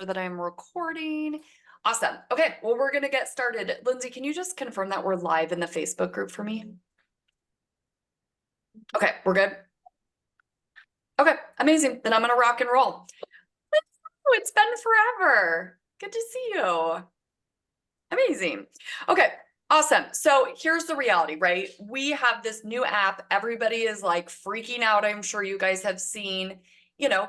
that I'm recording. Awesome. Okay, well, we're gonna get started. Lindsay, can you just confirm that we're live in the Facebook group for me? Okay, we're good. Okay, amazing. Then I'm gonna rock and roll. Oh, it's been forever. Good to see you. Amazing. Okay, awesome. So here's the reality, right? We have this new app. Everybody is like freaking out. I'm sure you guys have seen,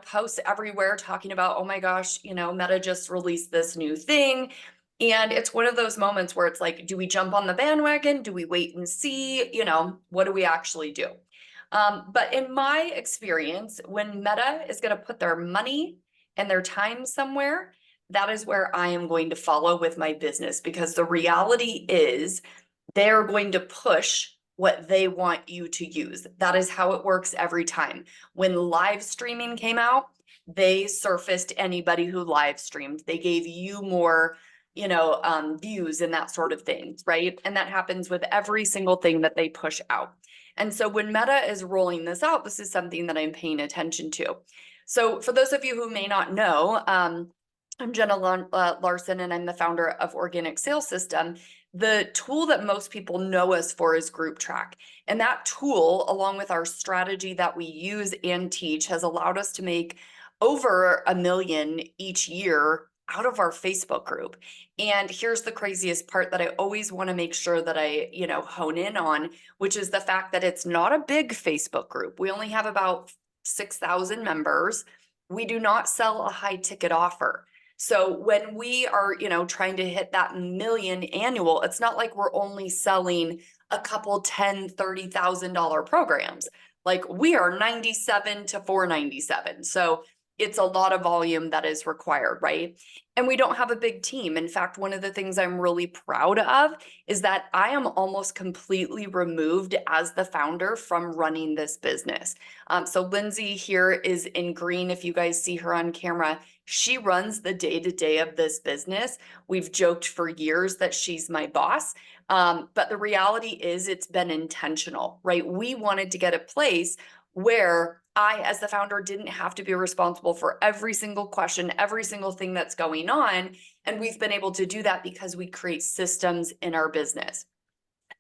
posts everywhere talking about, oh my gosh, Meta just released this new thing. And it's one of those moments where it's like, do we jump on the bandwagon? Do we wait and see? What do we actually do? But in my experience, when Meta is going to put their money and their time somewhere, that is where I am going to follow with my business, because the reality is they're going to push what they want you to use. That is how it works every time. When live streaming came out, they surfaced anybody who live streamed. They gave you more, views and that sort of thing, right? And that happens with every single thing that they push out. And so when Meta is rolling this out, this is something that I'm paying attention to. So for those of you who may not know, I'm Jenna Larson, and I'm the founder of Organic Sales System. The tool that most people know us for is GroupTrack. And that tool, along with our strategy that we use and teach, has allowed us to make over $1 million each year out of our Facebook group. And here's the craziest part that I always want to make sure that I, hone in on, which is the fact that it's not a big Facebook group. We only have about 6,000 members. We do not sell a high ticket offer. So when we are, trying to hit that million annual, it's not like we're only selling a couple $10,000-$30,000 programs. Like, we are 97 to 497. So it's a lot of volume that is required, right? And we don't have a big team. In fact, one of the things I'm really proud of is that I am almost completely removed as the founder from running this business. So Lindsay here is in green. If you guys see her on camera, she runs the day-to-day of this business. We've joked for years that she's my boss. But the reality is it's been intentional, right? We wanted to get a place where I, as the founder, didn't have to be responsible for every single question, every single thing that's going on. And we've been able to do that because we create systems in our business.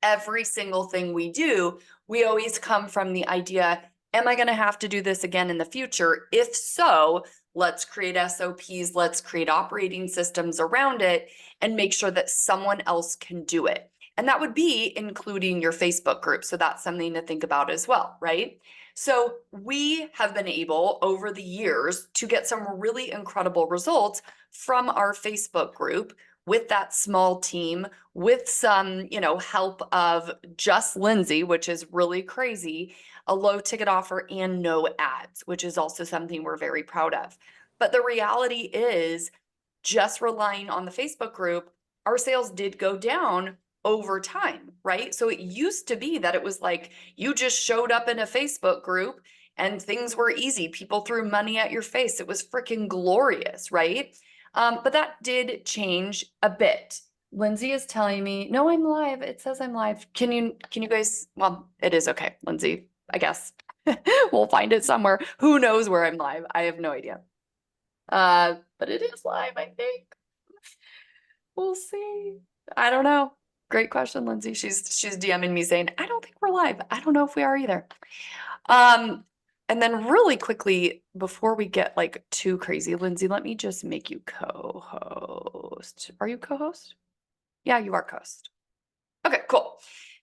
Every single thing we do, we always come from the idea, am I going to have to do this again in the future? If so, let's create SOPs, let's create operating systems around it and make sure that someone else can do it. And that would be including your Facebook group. So that's something to think about as well, right? So we have been able over the years to get some really incredible results from our Facebook group with that small team, with some, help of just Lindsay, which is really crazy, a low ticket offer and no ads, which is also something we're very proud of. But the reality is, just relying on the Facebook group, our sales did go down over time, right? So it used to be that it was like you just showed up in a Facebook group and things were easy. People threw money at your face. It was freaking glorious, right? But that did change a bit. Lindsay is telling me, no, I'm live. It says I'm live. Can you guys, well, it is okay, Lindsay, I guess. We'll find it somewhere. Who knows where I'm live? I have no idea. But it is live, I think. We'll see. I don't know. Great question, Lindsay. She's DMing me saying, I don't think we're live. I don't know if we are either. And then really quickly, before we get like too crazy, Lindsay, let me just make you co-host. Are you co-host? Yeah, you are co-host. Okay, cool.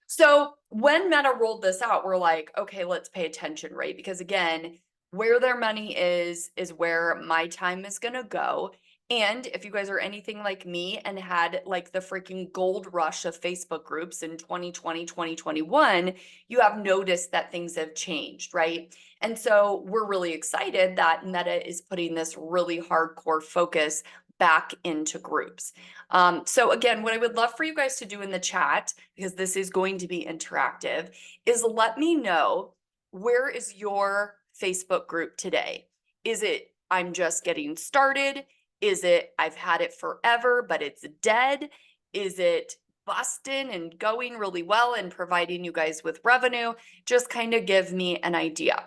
So when Meta rolled this out, we're like, okay, let's pay attention, right? Because again, where their money is where my time is going to go. And if you guys are anything like me and had like the freaking gold rush of Facebook groups in 2020, 2021, you have noticed that things have changed, right? And so we're really excited that Meta is putting this really hardcore focus back into groups. So again, what I would love for you guys to do in the chat, because this is going to be interactive, is let me know, where is your Facebook group today? Is it, I'm just getting started? Is it, I've had it forever, but it's dead? Is it busting and going really well and providing you guys with revenue? Just kind of give me an idea.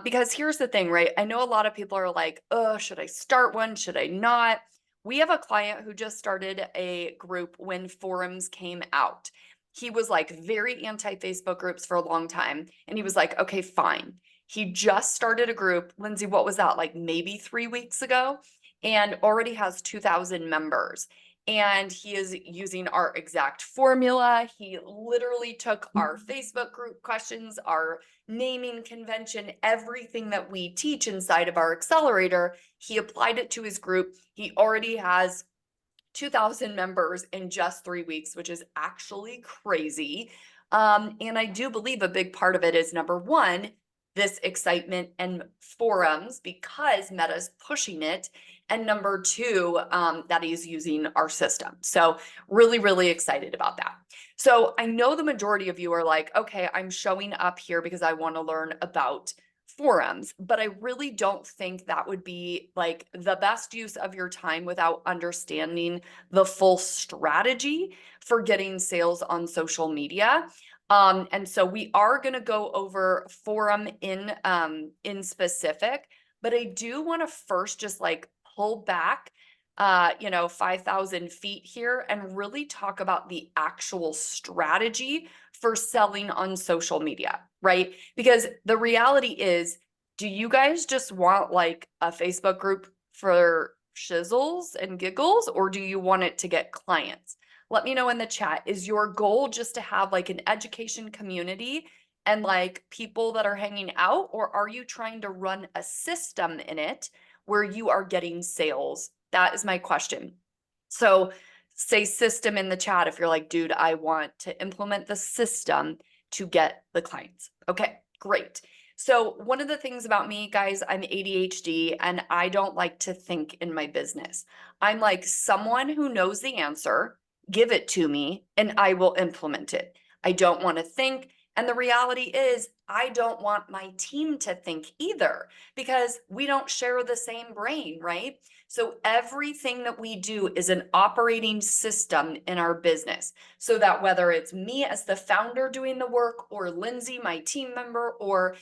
Because here's the thing, right? I know a lot of people are like, oh, should I start one? Should I not? We have a client who just started a group when forums came out. He was like very anti-Facebook groups for a long time. And he was like, okay, fine. He just started a group. Lindsay, what was that? Like maybe 3 weeks ago, and already has 2,000 members. And he is using our exact formula. He literally took our Facebook group questions, our naming convention, everything that we teach inside of our accelerator. He applied it to his group. He already has 2,000 members in just 3 weeks, which is actually crazy. And I do believe a big part of it is, number one, this excitement and forums because Meta's pushing it. And number two, that he's using our system. So really, really excited about that. So I know the majority of you are like, okay, I'm showing up here because I want to learn about forums, but I really don't think that would be like the best use of your time without understanding the full strategy for getting sales on social media. And so we are going to go over forum in specific, but I do want to first just like pull back 5,000 feet here and really talk about the actual strategy for selling on social media, right? Because the reality is, do you guys just want like a Facebook group for shizzles and giggles, or do you want it to get clients? Let me know in the chat. Is your goal just to have like an education community and like people that are hanging out, or are you trying to run a system in it where you are getting sales? That is my question. So say system in the chat if you're like, dude, I want to implement the system to get the clients. Okay, great. So one of the things about me, guys, I'm ADHD and I don't like to think in my business. I'm like someone who knows the answer, give it to me and I will implement it. I don't want to think. And the reality is I don't want my team to think either because we don't share the same brain, right? So everything that we do is an operating system in our business. So that whether it's me as the founder doing the work, or Lindsay, my team member, or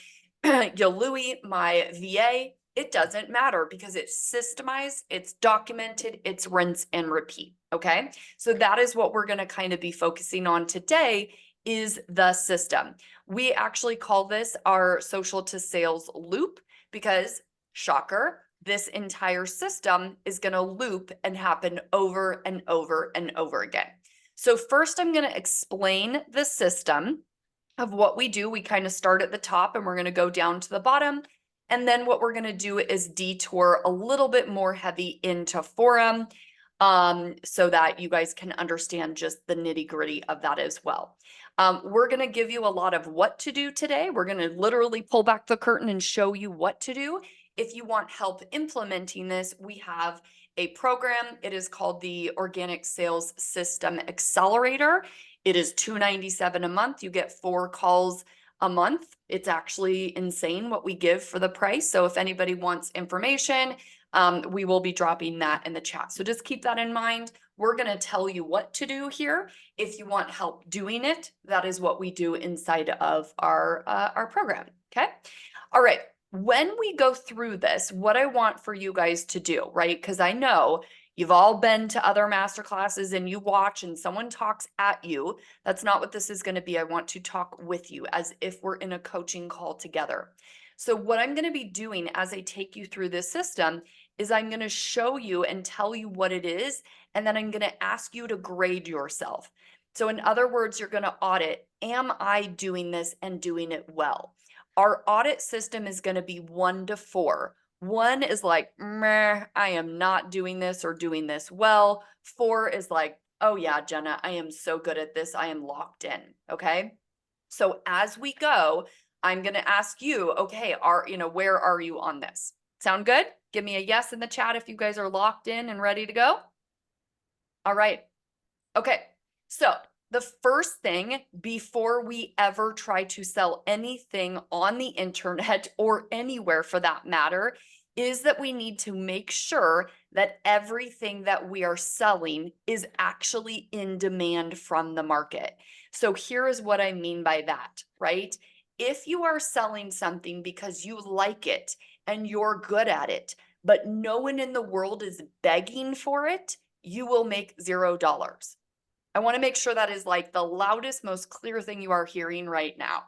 Louie, my VA, it doesn't matter because it's systemized, it's documented, it's rinse and repeat. Okay. So that is what we're going to kind of be focusing on today, is the system. We actually call this our social to sales loop because, shocker, this entire system is going to loop and happen over and over and over again. So first I'm going to explain the system of what we do. We kind of start at the top and we're going to go down to the bottom. And then what we're going to do is detour a little bit more heavy into forum, so that you guys can understand just the nitty gritty of that as well. We're going to give you a lot of what to do today. We're going to literally pull back the curtain and show you what to do. If you want help implementing this, we have a program. It is called the Organic Sales System Accelerator. It is $297 a month. You get 4 calls a month. It's actually insane what we give for the price. So if anybody wants information, we will be dropping that in the chat. So just keep that in mind. We're going to tell you what to do here. If you want help doing it, that is what we do inside of our program. Okay. All right. When we go through this, what I want for you guys to do, right? Because I know you've all been to other masterclasses and you watch and someone talks at you. That's not what this is going to be. I want to talk with you as if we're in a coaching call together. So what I'm going to be doing as I take you through this system is I'm going to show you and tell you what it is, and then I'm going to ask you to grade yourself. So in other words, you're going to audit, am I doing this and doing it well? Our audit system is going to be 1 to 4. 1 is like, meh, I am not doing this or doing this well. 4 is like, oh yeah, Jenna, I am so good at this. I am locked in. Okay. So as we go, I'm going to ask you, okay, where are you on this? Sound good? Give me a yes in the chat if you guys are locked in and ready to go. All right. Okay. So the first thing before we ever try to sell anything on the internet or anywhere for that matter is that we need to make sure that everything that we are selling is actually in demand from the market. So here is what I mean by that, right? if you are selling something because you like it and you're good at it, but no one in the world is begging for it, you will make $0. I want to make sure that is like the loudest, most clear thing you are hearing right now.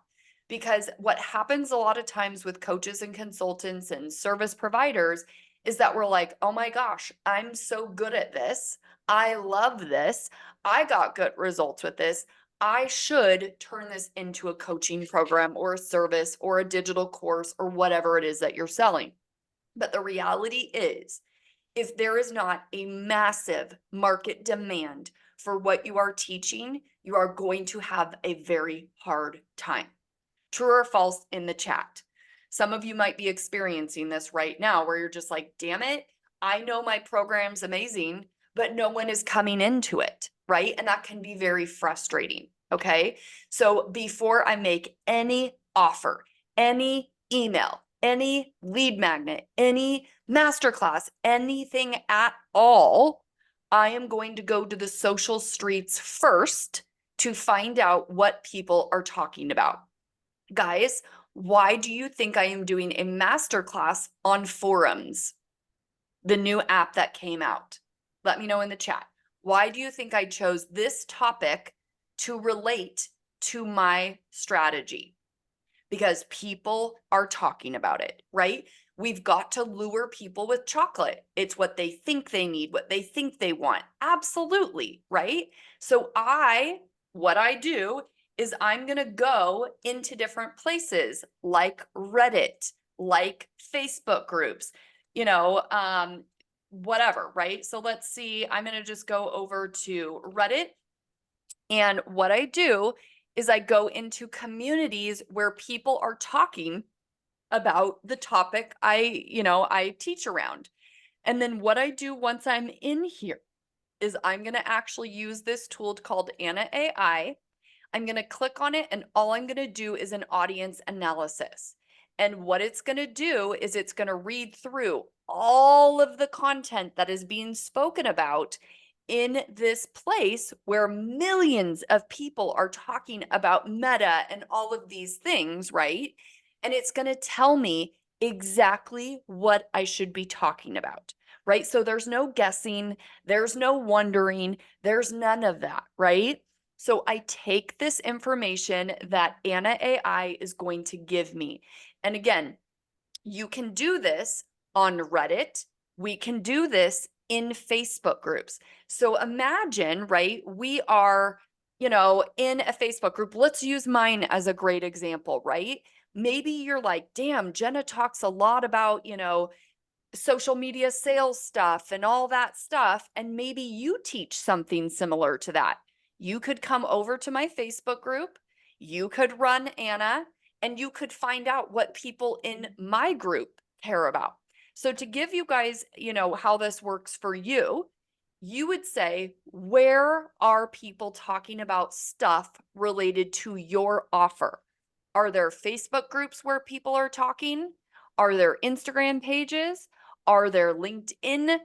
Because what happens a lot of times with coaches and consultants and service providers is that we're like, oh my gosh, I'm so good at this. I love this. I got good results with this. I should turn this into a coaching program or a service or a digital course or whatever it is that you're selling. But the reality is, if there is not a massive market demand for what you are teaching, you are going to have a very hard time. True or false in the chat. Some of you might be experiencing this right now where you're just like, damn it, I know my program's amazing, but no one is coming into it, right? And that can be very frustrating, okay? So before I make any offer, any email, any lead magnet, any masterclass, anything at all, I am going to go to the social streets first to find out what people are talking about. Guys, why do you think I am doing a masterclass on forums, the new app that came out? Let me know in the chat. Why do you think I chose this topic to relate to my strategy? Because people are talking about it, right? We've got to lure people with chocolate. It's what they think they need, what they think they want. Absolutely, right? So what I do is I'm going to go into different places like Reddit, like Facebook groups, whatever, right? So let's see, I'm going to just go over to Reddit. And what I do is I go into communities where people are talking about the topic I teach around. And then what I do once I'm in here is I'm going to actually use this tool called Anna AI. I'm going to click on it, and all I'm going to do is an audience analysis. And what it's going to do is it's going to read through all of the content that is being spoken about in this place where millions of people are talking about meta and all of these things, right? And it's going to tell me exactly what I should be talking about, right? So there's no guessing, there's no wondering, there's none of that, right? So I take this information that Anna AI is going to give me. And again, you can do this on Reddit. We can do this in Facebook groups. So imagine, right, we are, in a Facebook group. Let's use mine as a great example, right? Maybe you're like, damn, Jenna talks a lot about, social media sales stuff and all that stuff. And maybe you teach something similar to that. You could come over to my Facebook group, you could run Anna, and you could find out what people in my group care about. So to give you guys, how this works for you, you would say, where are people talking about stuff related to your offer? Are there Facebook groups where people are talking? Are there Instagram pages? Are there LinkedIn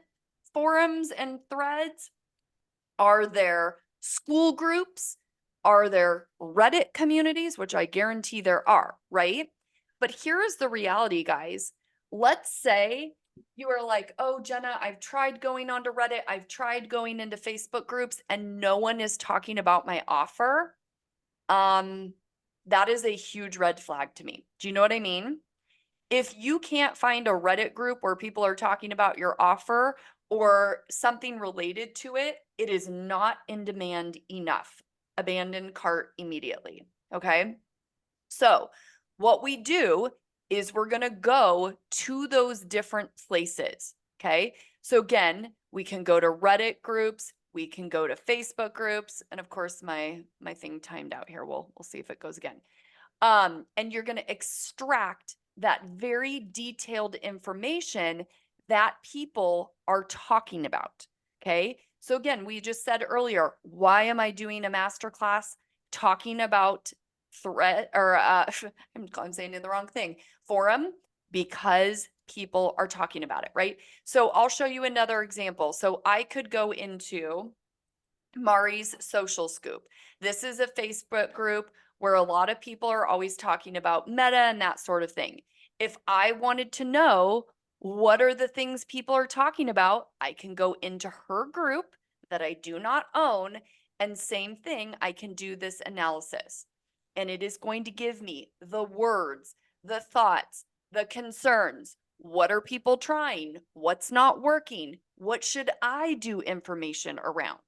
forums and threads? Are there school groups? Are there Reddit communities, which I guarantee there are, right? But here is the reality, guys. Let's say you are like, oh, Jenna, I've tried going onto Reddit. I've tried going into Facebook groups and no one is talking about my offer. That is a huge red flag to me. Do you know what I mean? If you can't find a Reddit group where people are talking about your offer or something related to it, it is not in demand enough. Abandon cart immediately. Okay. So what we do is we're going to go to those different places. Okay. So again, we can go to Reddit groups. We can go to Facebook groups. And of course, my thing timed out here. We'll see if it goes again. And you're going to extract that very detailed information that people are talking about. Okay. So again, we just said earlier, why am I doing a masterclass talking about thread or I'm saying the wrong thing, forum? Because people are talking about it, right? So I'll show you another example. So I could go into Mari's Social Scoop. This is a Facebook group where a lot of people are always talking about meta and that sort of thing. If I wanted to know what are the things people are talking about, I can go into her group that I do not own, and same thing, I can do this analysis. And it is going to give me the words, the thoughts, the concerns. What are people trying? What's not working? What should I do information around?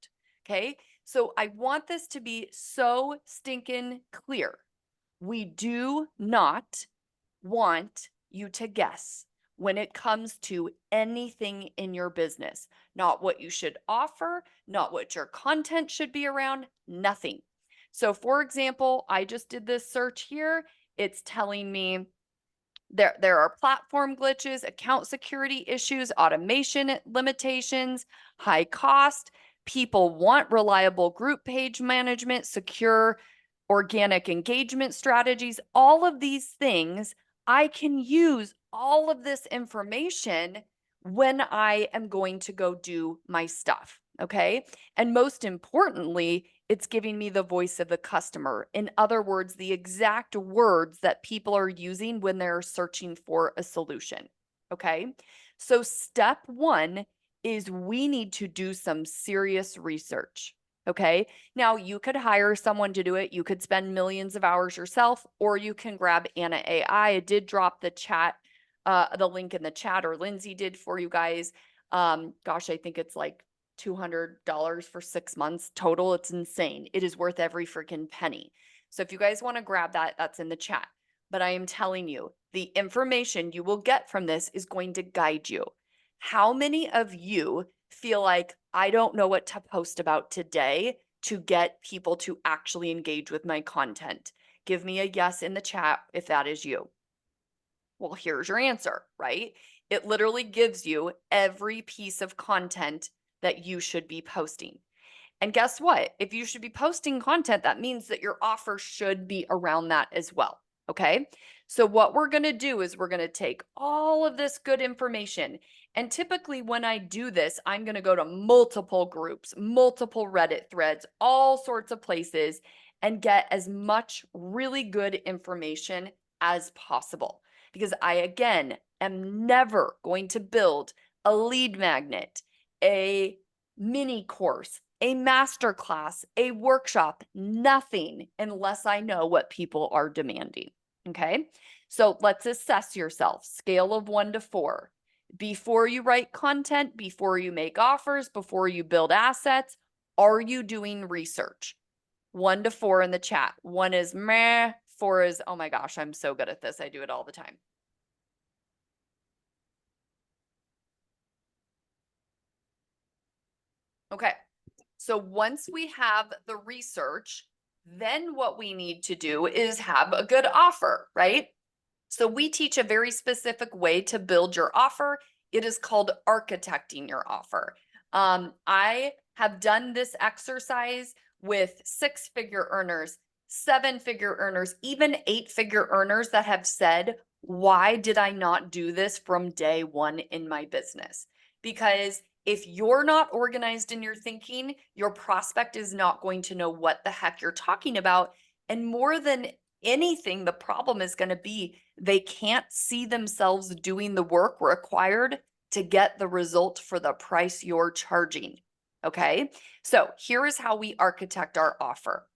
Okay. So I want this to be so stinking clear. We do not want you to guess when it comes to anything in your business. Not what you should offer, not what your content should be around, nothing. So for example, I just did this search here. It's telling me there are platform glitches, account security issues, automation limitations, high cost. People want reliable group page management, secure organic engagement strategies. All of these things, I can use all of this information when I am going to go do my stuff. Okay. And most importantly, it's giving me the voice of the customer. In other words, the exact words that people are using when they're searching for a solution. Okay. So step one is we need to do some serious research. Okay. Now you could hire someone to do it. You could spend millions of hours yourself, or you can grab Anna AI. I did drop the link in the chat, or Lindsay did for you guys. Gosh, I think it's like $200 for 6 months total. It's insane. It is worth every freaking penny. So if you guys want to grab that, that's in the chat. But I am telling you, the information you will get from this is going to guide you. How many of you feel like I don't know what to post about today to get people to actually engage with my content? Give me a yes in the chat if that is you. Well, here's your answer, right? It literally gives you every piece of content that you should be posting. And guess what? If you should be posting content, that means that your offer should be around that as well. Okay. So what we're going to do is we're going to take all of this good information. And typically when I do this, I'm going to go to multiple groups, multiple Reddit threads, all sorts of places, and get as much really good information as possible. Because I, again, am never going to build a lead magnet, a mini course, a masterclass, a workshop, nothing unless I know what people are demanding. Okay. So let's assess yourself. Scale of 1 to 4. Before you write content, before you make offers, before you build assets, are you doing research? 1 to 4 in the chat. 1 is meh. 4 is, oh my gosh, I'm so good at this. I do it all the time. Okay. So once we have the research, then what we need to do is have a good offer, right? So we teach a very specific way to build your offer. It is called architecting your offer. I have done this exercise with 6-figure earners, 7-figure earners, even 8-figure earners that have said, why did I not do this from day one in my business? Because if you're not organized in your thinking, your prospect is not going to know what the heck you're talking about. And more than anything, the problem is going to be they can't see themselves doing the work required to get the result for the price you're charging. Okay. So here is how we architect our offer.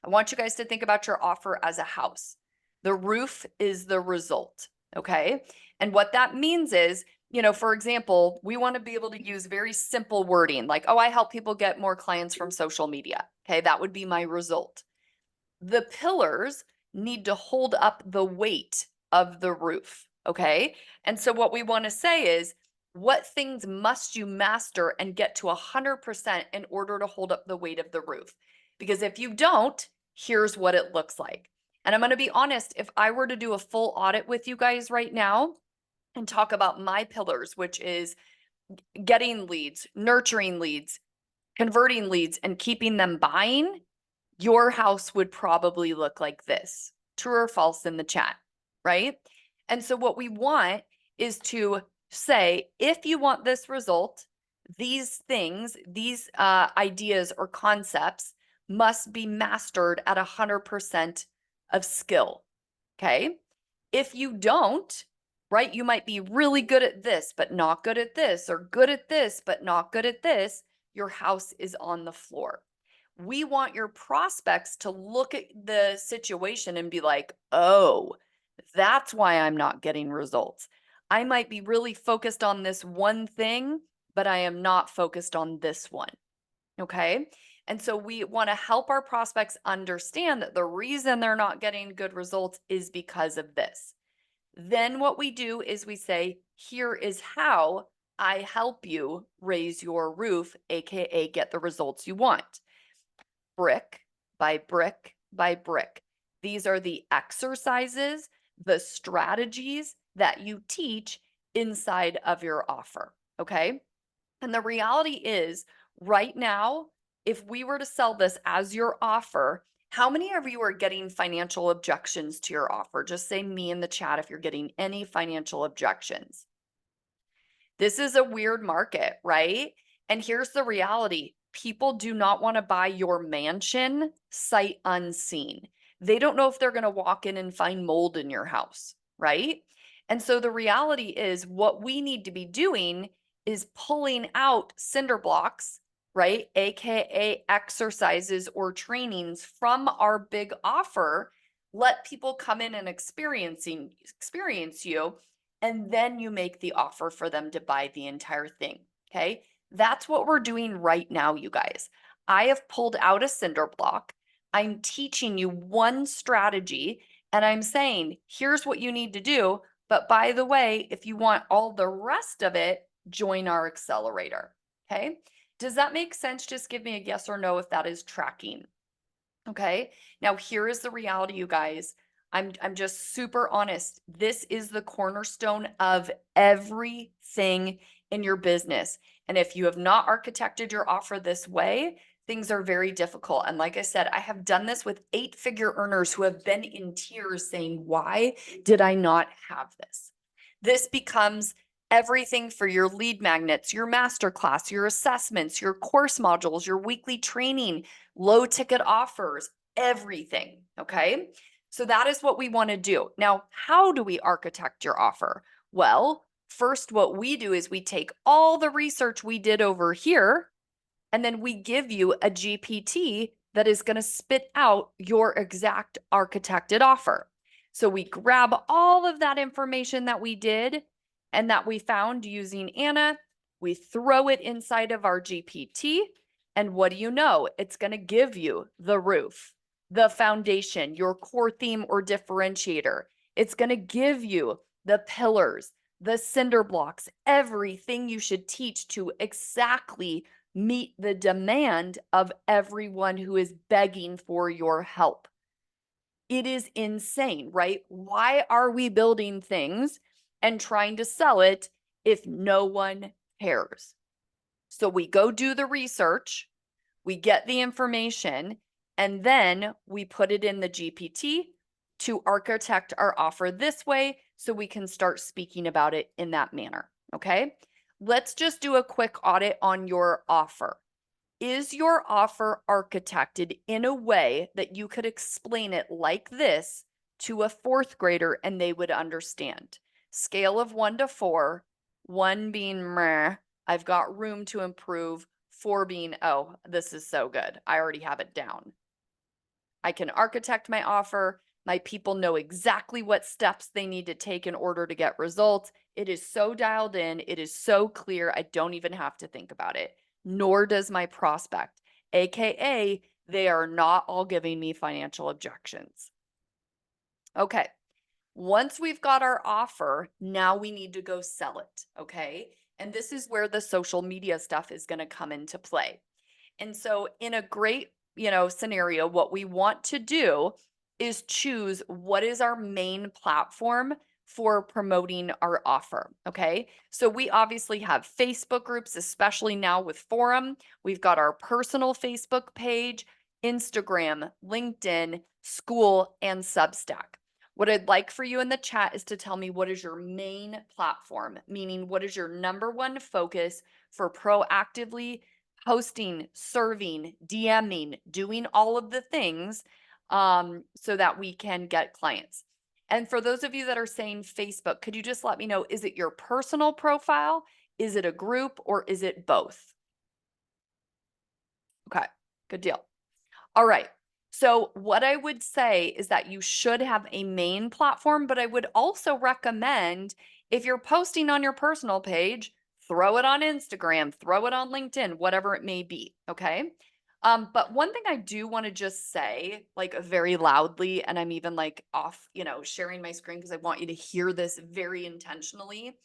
I want you guys to think about your offer as a house. The roof is the result. Okay. And what that means is, for example, we want to be able to use very simple wording like, oh, I help people get more clients from social media. Okay. That would be my result. The pillars need to hold up the weight of the roof. Okay. And so what we want to say is, what things must you master and get to 100% in order to hold up the weight of the roof? Because if you don't, here's what it looks like. And I'm going to be honest, if I were to do a full audit with you guys right now and talk about my pillars, which is getting leads, nurturing leads, converting leads, and keeping them buying, your house would probably look like this. True or false in the chat, right? And so what we want is to say, if you want this result, these things, these ideas or concepts must be mastered at 100% of skill. Okay. If you don't, right, you might be really good at this, but not good at this, or good at this, but not good at this. Your house is on the floor. We want your prospects to look at the situation and be like, oh, that's why I'm not getting results. I might be really focused on this one thing, but I am not focused on this one. Okay. And so we want to help our prospects understand that the reason they're not getting good results is because of this. Then what we do is we say, here is how I help you raise your roof, AKA get the results you want. Brick by brick by brick. These are the exercises, the strategies that you teach inside of your offer. Okay. And the reality is, right now, if we were to sell this as your offer, how many of you are getting financial objections to your offer? Just say me in the chat if you're getting any financial objections. This is a weird market, right? And here's the reality. People do not want to buy your mansion sight unseen. They don't know if they're going to walk in and find mold in your house, right? And so the reality is what we need to be doing is pulling out cinder blocks, right? AKA exercises or trainings from our big offer. Let people come in and experience you, and then you make the offer for them to buy the entire thing. Okay. That's what we're doing right now, you guys. I have pulled out a cinder block. I'm teaching you one strategy, and I'm saying, here's what you need to do. But by the way, if you want all the rest of it, join our accelerator. Okay. Does that make sense? Just give me a yes or no if that is tracking. Okay. Now, here is the reality, you guys. I'm just super honest. This is the cornerstone of everything in your business. And if you have not architected your offer this way, things are very difficult. And like I said, I have done this with 8-figure earners who have been in tears saying, why did I not have this? This becomes everything for your lead magnets, your masterclass, your assessments, your course modules, your weekly training, low ticket offers, everything. Okay. So that is what we want to do. Now, how do we architect your offer? Well, first, what we do is we take all the research we did over here, and then we give you a GPT that is going to spit out your exact architected offer. So we grab all of that information that we did and that we found using Anna, we throw it inside of our GPT, and what do you know? It's going to give you the roof, the foundation, your core theme or differentiator. It's going to give you the pillars, the cinder blocks, everything you should teach to exactly meet the demand of everyone who is begging for your help. It is insane, right? Why are we building things and trying to sell it if no one cares? So we go do the research, we get the information, and then we put it in the GPT to architect our offer this way so we can start speaking about it in that manner. Okay. Let's just do a quick audit on your offer. Is your offer architected in a way that you could explain it like this to a 4th grader and they would understand? Scale of 1 to 4, 1 being meh, I've got room to improve, 4 being, oh, this is so good. I already have it down. I can architect my offer. My people know exactly what steps they need to take in order to get results. It is so dialed in. It is so clear. I don't even have to think about it, nor does my prospect, AKA they are not all giving me financial objections. Okay. Once we've got our offer, now we need to go sell it. Okay. And this is where the social media stuff is going to come into play. And so in a great, scenario, what we want to do is choose what is our main platform for promoting our offer. Okay. So we obviously have Facebook groups, especially now with Forum. We've got our personal Facebook page, Instagram, LinkedIn, school, and Substack. What I'd like for you in the chat is to tell me what is your main platform, meaning what is your number one focus for proactively posting, serving, DMing, doing all of the things so that we can get clients. And for those of you that are saying Facebook, could you just let me know, is it your personal profile? Is it a group, or is it both? Okay, good deal. All right. So what I would say is that you should have a main platform, but I would also recommend, if you're posting on your personal page, throw it on Instagram, throw it on LinkedIn, whatever it may be. Okay. But one thing I do want to just say, like very loudly, and I'm even like off, sharing my screen because I want you to hear this very intentionally.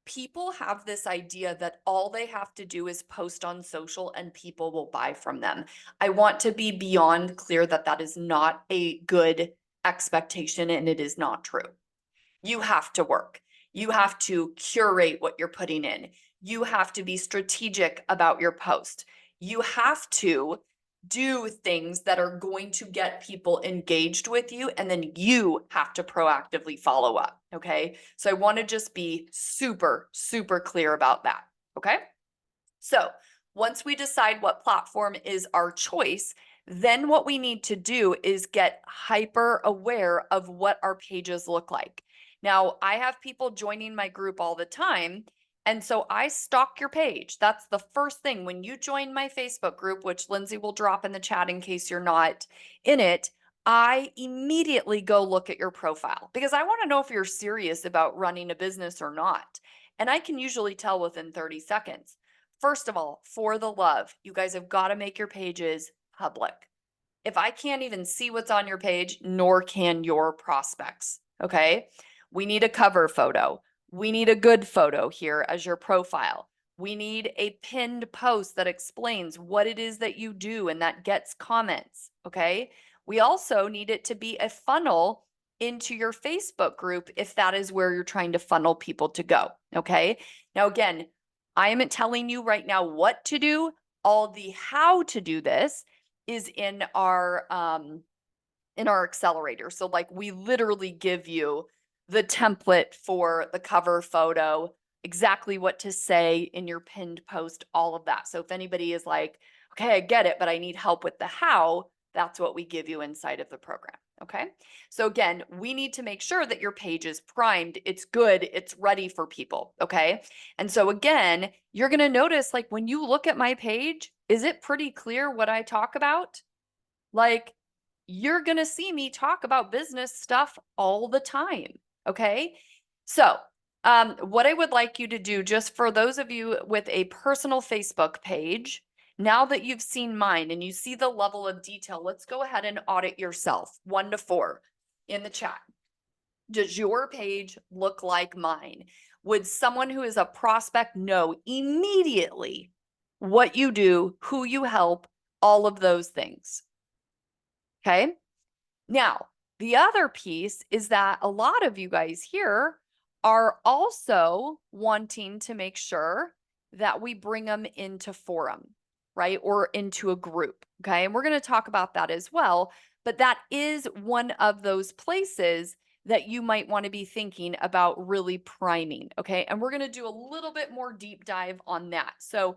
People have this idea that all they have to do is post on social and people will buy from them. I want to be beyond clear that that is not a good expectation and it is not true. You have to work. You have to curate what you're putting in. You have to be strategic about your post. You have to do things that are going to get people engaged with you, and then you have to proactively follow up. Okay. So I want to just be super, super clear about that. Okay. So once we decide what platform is our choice, then what we need to do is get hyper aware of what our pages look like. Now, I have people joining my group all the time. And so I stalk your page. That's the first thing. When you join my Facebook group, which Lindsay will drop in the chat in case you're not in it, I immediately go look at your profile because I want to know if you're serious about running a business or not. And I can usually tell within 30 seconds. First of all, for the love, you guys have got to make your pages public. If I can't even see what's on your page, nor can your prospects. Okay. We need a cover photo. We need a good photo here as your profile. We need a pinned post that explains what it is that you do and that gets comments. Okay. We also need it to be a funnel into your Facebook group if that is where you're trying to funnel people to go. Okay. Now, again, I am telling you right now what to do. All the how to do this is in our accelerator. So like we literally give you the template for the cover photo, exactly what to say in your pinned post, all of that. So if anybody is like, okay, I get it, but I need help with the how, that's what we give you inside of the program. Okay. So again, we need to make sure that your page is primed, it's good, it's ready for people. Okay. And so again, you're going to notice, like when you look at my page, is it pretty clear what I talk about? Like, you're going to see me talk about business stuff all the time. Okay. So, what I would like you to do, just for those of you with a personal Facebook page, now that you've seen mine and you see the level of detail, let's go ahead and audit yourself 1 to 4 in the chat. Does your page look like mine? Would someone who is a prospect know immediately what you do, who you help, all of those things? Okay. Now, the other piece is that a lot of you guys here are also wanting to make sure that we bring them into forum, right? Or into a group. Okay. And we're going to talk about that as well. But that is one of those places that you might want to be thinking about really priming. Okay. And we're going to do a little bit more deep dive on that. So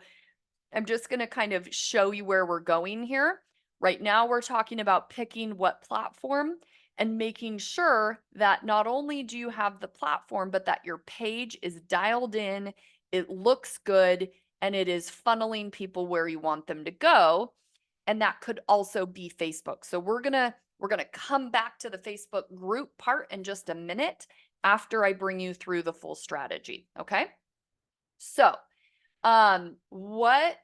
I'm just going to kind of show you where we're going here. Right now, we're talking about picking what platform and making sure that not only do you have the platform, but that your page is dialed in, it looks good, and it is funneling people where you want them to go. And that could also be Facebook. So we're gonna come back to the Facebook group part in just a minute after I bring you through the full strategy. Okay. So what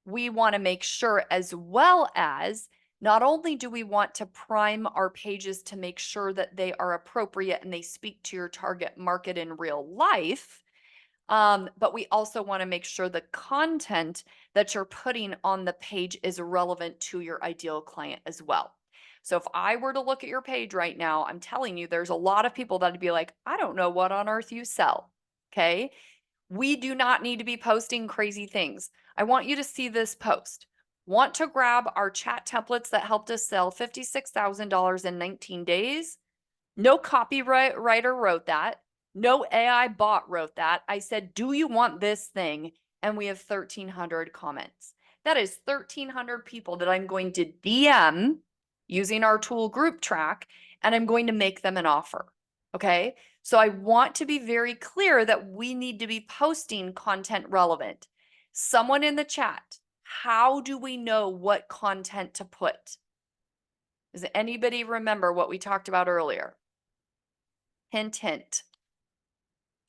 we want to make sure, as well as, not only do we want to prime our pages to make sure that they are appropriate and they speak to your target market in real life, but we also want to make sure the content that you're putting on the page is relevant to your ideal client as well. So if I were to look at your page right now, I'm telling you, there's a lot of people that'd be like, I don't know what on earth you sell. Okay. We do not need to be posting crazy things. I want you to see this post. Want to grab our chat templates that helped us sell $56,000 in 19 days? No copywriter wrote that. No AI bot wrote that. I said, do you want this thing? And we have 1,300 comments. That is 1,300 people that I'm going to DM using our tool GroupTrack, and I'm going to make them an offer. Okay. So I want to be very clear that we need to be posting content relevant. Someone in the chat, how do we know what content to put? Does anybody remember what we talked about earlier? Hint, hint.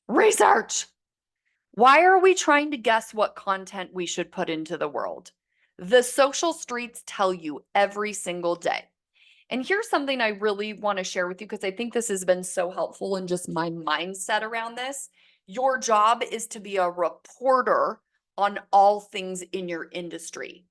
Research. Why are we trying to guess what content we should put into the world? The social streets tell you every single day. And here's something I really want to share with you because I think this has been so helpful in just my mindset around this. Your job is to be a reporter on all things in your industry.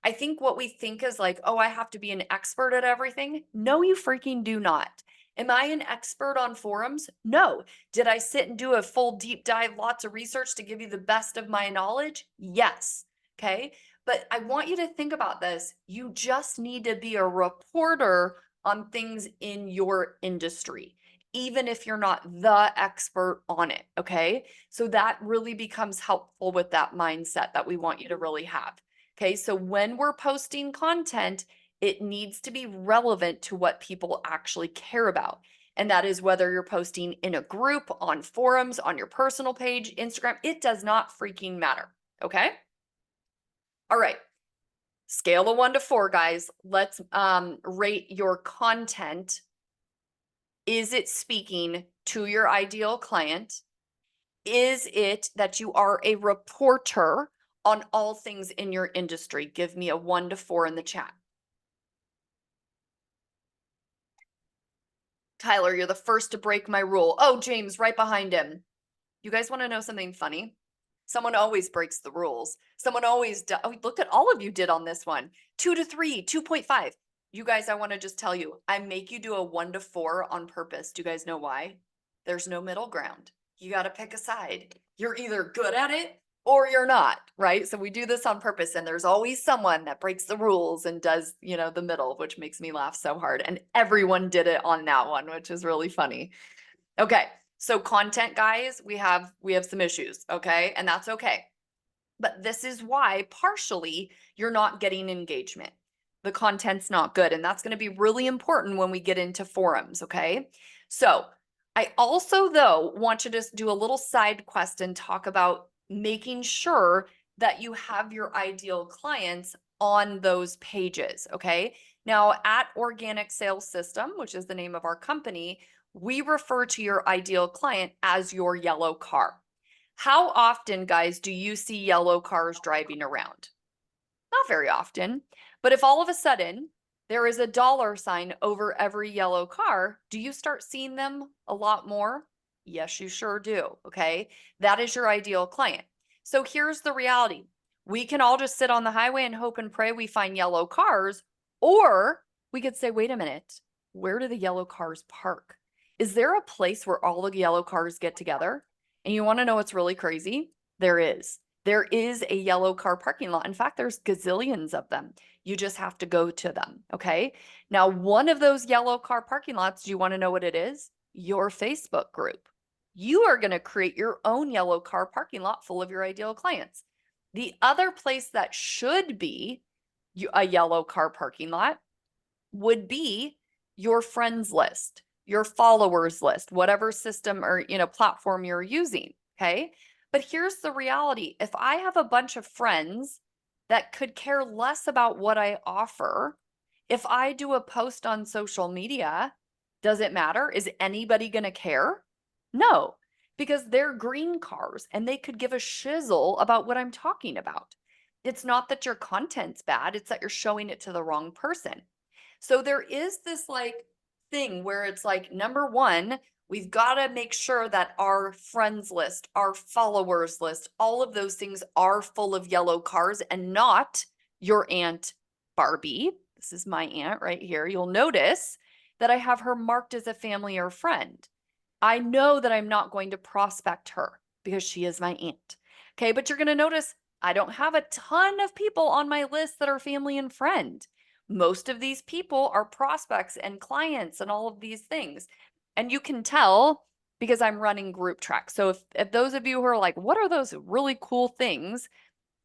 I think what we think is like, oh, I have to be an expert at everything. No, you freaking do not. Am I an expert on forums? No. Did I sit and do a full deep dive, lots of research to give you the best of my knowledge? Yes. Okay. But I want you to think about this. You just need to be a reporter on things in your industry, even if you're not the expert on it. Okay. So that really becomes helpful with that mindset that we want you to really have. Okay. So when we're posting content, it needs to be relevant to what people actually care about. And that is whether you're posting in a group, on forums, on your personal page, Instagram, it does not freaking matter. Okay. All right. Scale of 1 to 4, guys. Let's rate your content. Is it speaking to your ideal client? Is it that you are a reporter on all things in your industry? Give me a 1 to 4 in the chat. Tyler, you're the first to break my rule. Oh, James, right behind him. You guys want to know something funny? Someone always breaks the rules. Someone always does. Oh, look at all of you did on this one. 2 to 3, 2.5. You guys, I want to just tell you, I make you do a 1 to 4 on purpose. Do you guys know why? There's no middle ground. You got to pick a side. You're either good at it or you're not, right? So we do this on purpose, and there's always someone that breaks the rules and does, the middle, which makes me laugh so hard. And everyone did it on that one, which is really funny. Okay. So content, guys, we have some issues, okay? And that's okay. But this is why partially you're not getting engagement. The content's not good, and that's going to be really important when we get into forums, okay? So I also, though, want to just do a little side quest and talk about making sure that you have your ideal clients on those pages, okay? Now, at Organic Sales System, which is the name of our company, we refer to your ideal client as your yellow car. How often, guys, do you see yellow cars driving around? Not very often. But if all of a sudden there is a dollar sign over every yellow car, do you start seeing them a lot more? Yes, you sure do. Okay. That is your ideal client. So here's the reality. We can all just sit on the highway and hope and pray we find yellow cars, or we could say, wait a minute, where do the yellow cars park? Is there a place where all the yellow cars get together? And you want to know what's really crazy? There is. There is a yellow car parking lot. In fact, there's gazillions of them. You just have to go to them, okay? Now, one of those yellow car parking lots, do you want to know what it is? Your Facebook group. You are going to create your own yellow car parking lot full of your ideal clients. The other place that should be a yellow car parking lot would be your friends list, your followers list, whatever system or platform you're using, okay? But here's the reality. If I have a bunch of friends that could care less about what I offer, if I do a post on social media, does it matter? Is anybody going to care? No, because they're green cars and they could give a shizzle about what I'm talking about. It's not that your content's bad, it's that you're showing it to the wrong person. So there is this thing where it's like, number one, we've got to make sure that our friends list, our followers list, all of those things are full of yellow cars and not your Aunt Barbie. This is my aunt right here. You'll notice that I have her marked as a family or friend. I know that I'm not going to prospect her because she is my aunt. Okay, but you're going to notice I don't have a ton of people on my list that are family and friend. Most of these people are prospects and clients and all of these things. And you can tell because I'm running GroupTrack. So if those of you who are like, what are those really cool things?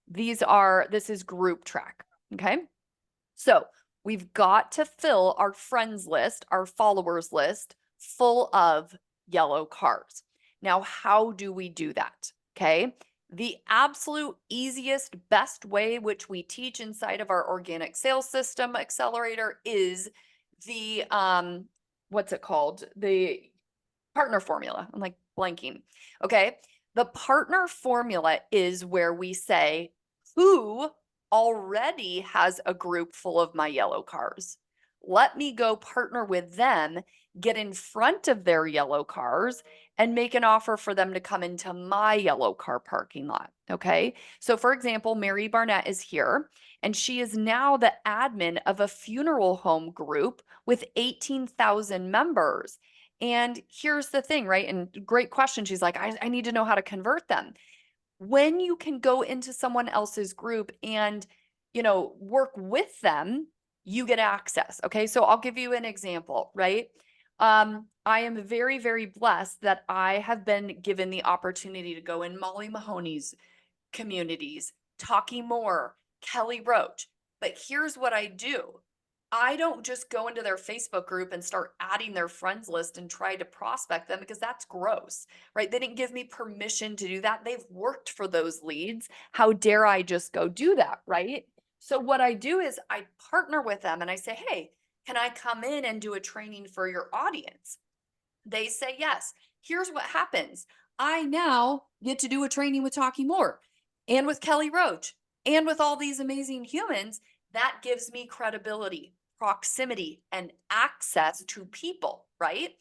This is GroupTrack. Okay. So We've got to fill our friends list, our followers list, full of yellow cars. Now, how do we do that? Okay. The absolute easiest, best way, which we teach inside of our organic sales system accelerator, is the what's it called? The partner formula. I'm like blanking. Okay. The partner formula is where we say, who already has a group full of my yellow cars? Let me go partner with them, get in front of their yellow cars, and make an offer for them to come into my yellow car parking lot. Okay. So, for example, Mary Barnett is here, and she is now the admin of a funeral home group with 18,000 members. And here's the thing, right? And great question. She's like, I need to know how to convert them. When you can go into someone else's group and, work with them, you get access. Okay. So I'll give you an example, right? I am very, very blessed that I have been given the opportunity to go in Molly Mahoney's communities, Talking More, Kelly Roach. But here's what I do. I don't just go into their Facebook group and start adding their friends list and try to prospect them, because that's gross, right? They didn't give me permission to do that. They've worked for those leads. How dare I just go do that, right? So what I do is I partner with them and I say, hey, can I come in and do a training for your audience? They say yes. Here's what happens. I now get to do a training with Talking More and with Kelly Roach and with all these amazing humans. That gives me credibility, proximity, and access to people, right?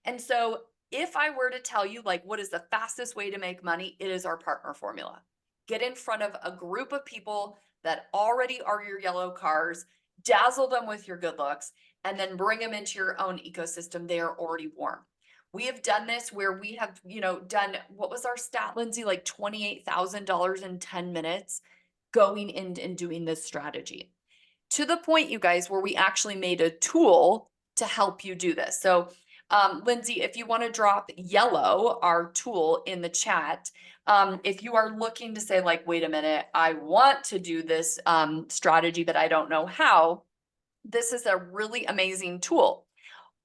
And so if I were to tell you, like, what is the fastest way to make money, it is our partner formula. Get in front of a group of people that already are your yellow cars, dazzle them with your good looks, and then bring them into your own ecosystem. They are already warm. We have done this where we have, done, what was our stat, Lindsay? Like $28,000 in 10 minutes going in and doing this strategy, to the point, you guys, where we actually made a tool to help you do this. So, Lindsay, if you want to drop yellow, our tool, in the chat, if you are looking to say, like, wait a minute, I want to do this strategy, but I don't know how, this is a really amazing tool.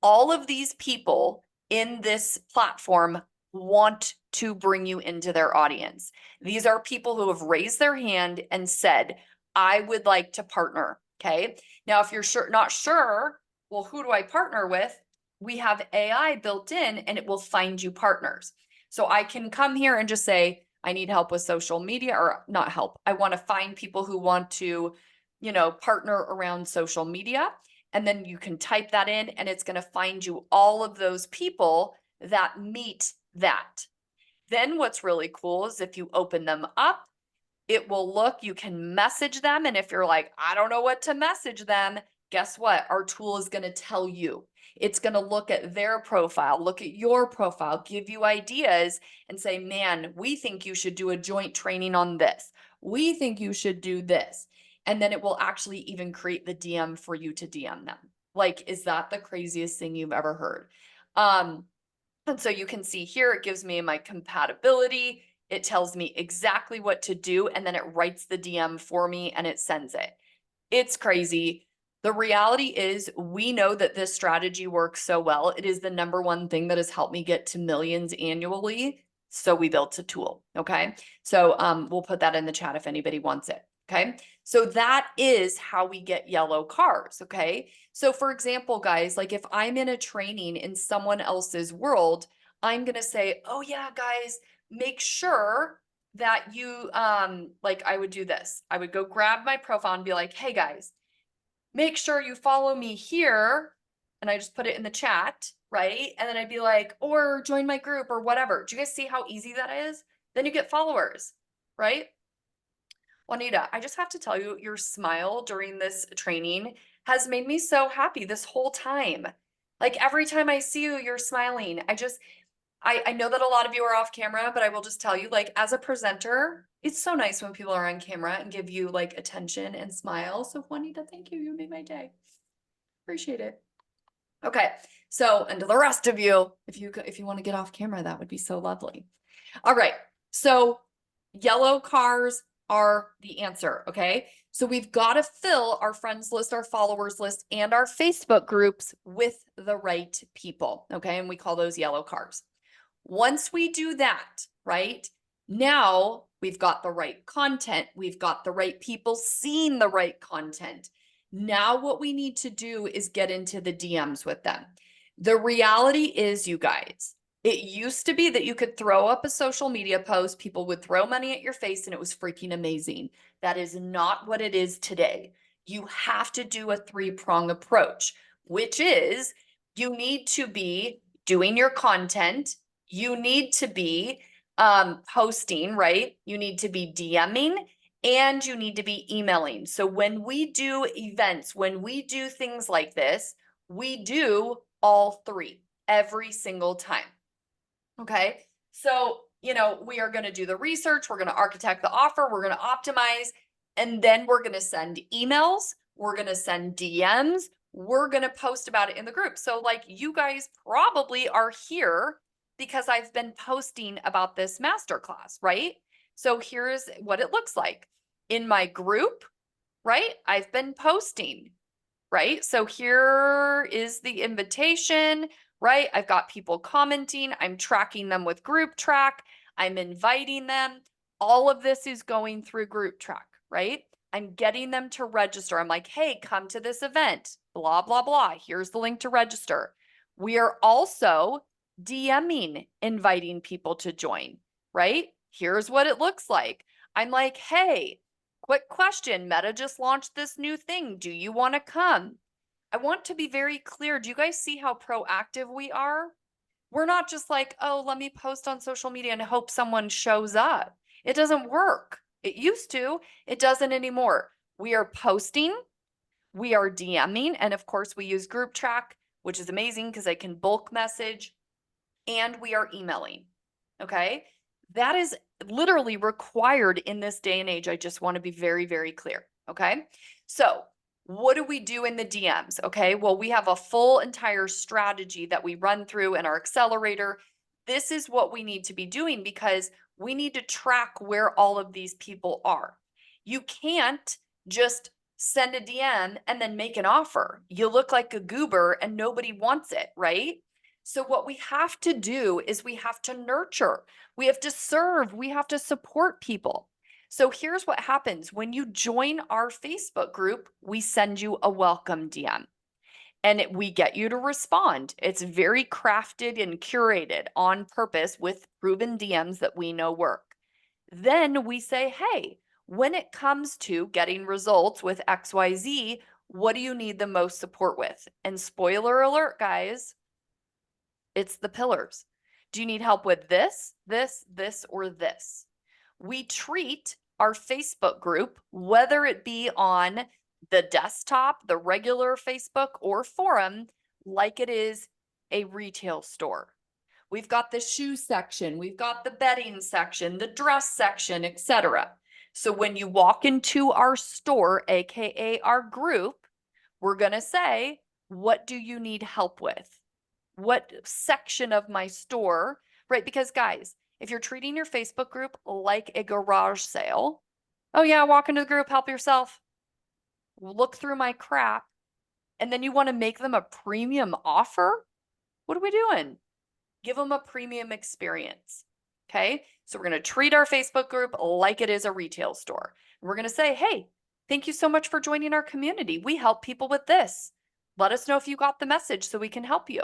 All of these people in this platform want to bring you into their audience. These are people who have raised their hand and said, I would like to partner. Okay. Now, if you're not sure, well, who do I partner with? We have AI built in and it will find you partners. So I can come here and just say, I need help with social media, or not help. I want to find people who want to, partner around social media. And then you can type that in and it's going to find you all of those people that meet that. Then what's really cool is if you open them up, it will look, you can message them. And if you're like, I don't know what to message them, guess what? Our tool is going to tell you. It's going to look at their profile, look at your profile, give you ideas and say, man, we think you should do a joint training on this. We think you should do this. And then it will actually even create the DM for you to DM them. Like, is that the craziest thing you've ever heard? And so you can see here, it gives me my compatibility. It tells me exactly what to do. And then it writes the DM for me and it sends it. It's crazy. The reality is, we know that this strategy works so well. It is the number one thing that has helped me get to millions annually. So we built a tool. Okay. So we'll put that in the chat if anybody wants it. Okay. So that is how we get yellow cars. Okay. So for example, guys, like if I'm in a training in someone else's world, I'm going to say, oh yeah, guys, make sure that you, like I would do this. I would go grab my profile and be like, hey guys, make sure you follow me here. And I just put it in the chat, right? And then I'd be like, or join my group or whatever. Do you guys see how easy that is? Then you get followers, right? Juanita, I just have to tell you, your smile during this training has made me so happy this whole time. Like every time I see you, you're smiling. I know that a lot of you are off camera, but I will just tell you, like, as a presenter, it's so nice when people are on camera and give you like attention and smile. So Juanita, thank you. You made my day. Appreciate it. Okay. So, and to the rest of you, if you want to get off camera, that would be so lovely. All right. So yellow cars are the answer. Okay. So we've got to fill our friends list, our followers list, and our Facebook groups with the right people. Okay. And we call those yellow cars. Once we do that, right, now we've got the right content. We've got the right people seeing the right content. Now what we need to do is get into the DMs with them. The reality is, you guys, it used to be that you could throw up a social media post, people would throw money at your face, and it was freaking amazing. That is not what it is today. You have to do a three-prong approach, which is you need to be doing your content. You need to be posting, right? You need to be DMing, and you need to be emailing. So when we do events, when we do things like this, we do all three every single time. Okay. So, we are going to do the research. We're going to architect the offer. We're going to optimize, and then we're going to send emails. We're going to send DMs. We're going to post about it in the group. So like you guys probably are here because I've been posting about this masterclass, right? So here's what it looks like in my group, right? I've been posting, right? So here is the invitation, right? I've got people commenting. I'm tracking them with GroupTrack. I'm inviting them. All of this is going through GroupTrack, right? I'm getting them to register. I'm like, hey, come to this event, blah, blah, blah. Here's the link to register. We are also DMing, inviting people to join, right? Here's what it looks like. I'm like, hey, quick question. Meta just launched this new thing. Do you want to come? I want to be very clear. Do you guys see how proactive we are? We're not just like, oh, let me post on social media and hope someone shows up. It doesn't work. It used to. It doesn't anymore. We are posting. We are DMing. And of course, we use GroupTrack, which is amazing because I can bulk message. And we are emailing. Okay. That is literally required in this day and age. I just want to be very, very clear. Okay. So what do we do in the DMs? Okay. Well, we have a full entire strategy that we run through in our accelerator. This is what we need to be doing because we need to track where all of these people are. You can't just send a DM and then make an offer. You look like a goober and nobody wants it, right? So what we have to do is we have to nurture, we have to serve, we have to support people. So here's what happens. When you join our Facebook group, we send you a welcome DM and we get you to respond. It's very crafted and curated on purpose with proven DMs that we know work. Then we say, hey, when it comes to getting results with XYZ, what do you need the most support with? And spoiler alert, guys, it's the pillars. Do you need help with this, or this? We treat our Facebook group, whether it be on the desktop, the regular Facebook or forum, like it is a retail store. We've got the shoe section, we've got the bedding section, the dress section, etc. So when you walk into our store, AKA our group, we're going to say, what do you need help with? What section of my store, right? Because guys, if you're treating your Facebook group like a garage sale, oh yeah, walk into the group, help yourself, look through my crap, and then you want to make them a premium offer, what are we doing? Give them a premium experience. Okay. So we're going to treat our Facebook group like it is a retail store. We're going to say, hey, thank you so much for joining our community. We help people with this. Let us know if you got the message so we can help you.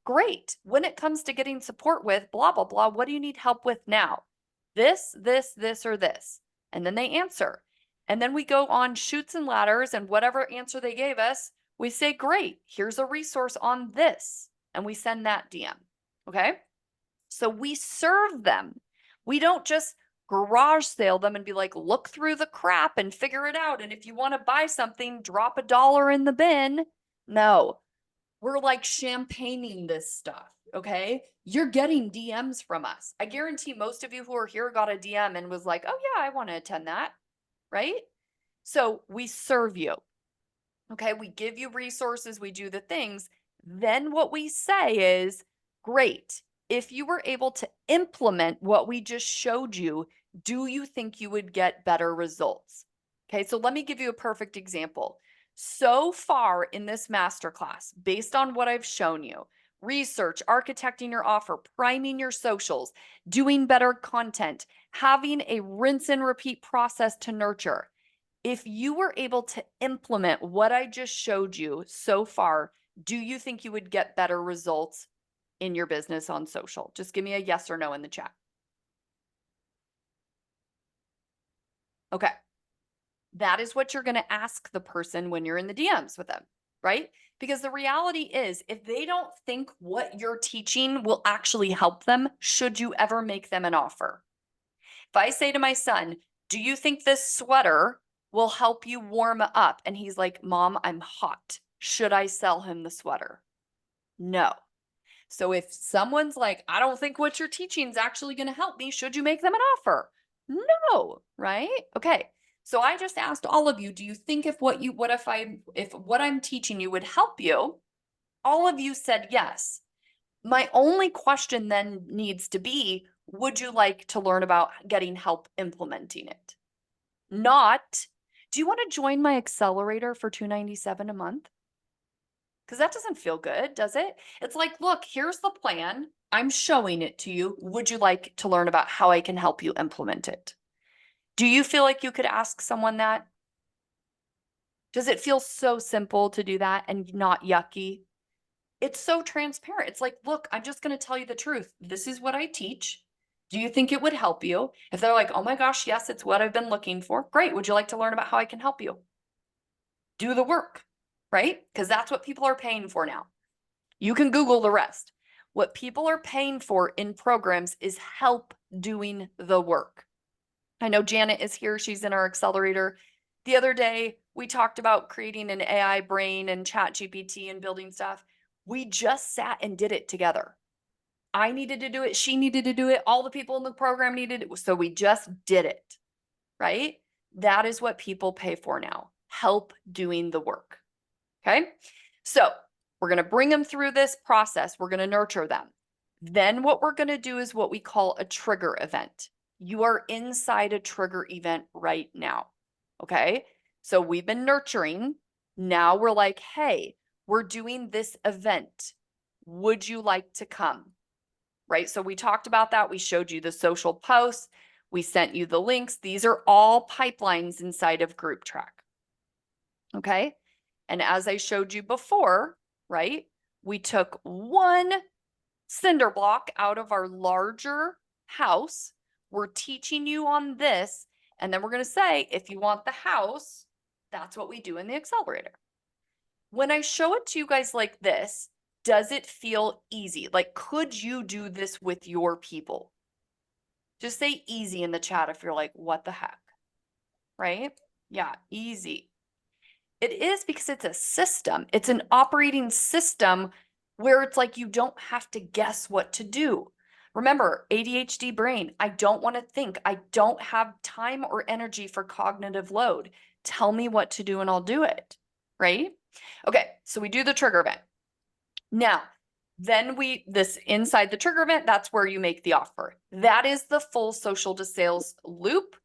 Great. When it comes to getting support with blah, blah, blah, what do you need help with now? This, or this. And then they answer. And then we go on Chutes and Ladders, and whatever answer they gave us, we say, great, here's a resource on this. And we send that DM. Okay. So we serve them. We don't just garage sale them and be like, look through the crap and figure it out. And if you want to buy something, drop $1 in the bin. No, we're like champagning this stuff. Okay. You're getting DMs from us. I guarantee most of you who are here got a DM and was like, oh yeah, I want to attend that. Right. So we serve you. Okay. We give you resources. We do the things. Then what we say is, great. If you were able to implement what we just showed you, do you think you would get better results? Okay, so let me give you a perfect example. So far in this masterclass, based on what I've shown you, research, architecting your offer, priming your socials, doing better content, having a rinse and repeat process to nurture. If you were able to implement what I just showed you so far, do you think you would get better results in your business on social? Just give me a yes or no in the chat. Okay. That is what you're going to ask the person when you're in the DMs with them, right? Because the reality is, if they don't think what you're teaching will actually help them, should you ever make them an offer? If I say to my son, do you think this sweater will help you warm up? And he's like, Mom, I'm hot. Should I sell him the sweater? No. So if someone's like, I don't think what you're teaching is actually going to help me, should you make them an offer? No, right? Okay. So I just asked all of you, do you think if what I'm teaching you would help you? All of you said yes. My only question then needs to be, would you like to learn about getting help implementing it? Not, do you want to join my accelerator for $297 a month? Because that doesn't feel good, does it? It's like, look, here's the plan. I'm showing it to you. Would you like to learn about how I can help you implement it? Do you feel like you could ask someone that? Does it feel so simple to do that and not yucky? It's so transparent. It's like, look, I'm just going to tell you the truth. This is what I teach. Do you think it would help you? If they're like, oh my gosh, yes, it's what I've been looking for. Great. Would you like to learn about how I can help you? Do the work, right? Because that's what people are paying for now. You can Google the rest. What people are paying for in programs is help doing the work. I know Janet is here. She's in our accelerator. The other day, we talked about creating an AI brain and ChatGPT and building stuff. We just sat and did it together. I needed to do it. She needed to do it. All the people in the program needed it. So we just did it, right? That is what people pay for now. Help doing the work. Okay. So we're going to bring them through this process. We're going to nurture them. Then what we're going to do is what we call a trigger event. You are inside a trigger event right now. Okay. So we've been nurturing. Now we're like, hey, we're doing this event. Would you like to come? Right. So we talked about that. We showed you the social posts. We sent you the links. These are all pipelines inside of GroupTrack. Okay. And as I showed you before, right, we took one cinder block out of our larger house. We're teaching you on this. And then we're going to say, if you want the house, that's what we do in the accelerator. When I show it to you guys like this, does it feel easy? Like, could you do this with your people? Just say easy in the chat if you're like, what the heck? Right? Yeah, easy. It is because it's a system. It's an operating system where it's like you don't have to guess what to do. Remember, ADHD brain, I don't want to think. I don't have time or energy for cognitive load. Tell me what to do and I'll do it, right? Okay, so we do the trigger event. Now, then this inside the trigger event, that's where you make the offer. That is the full social to sales loop.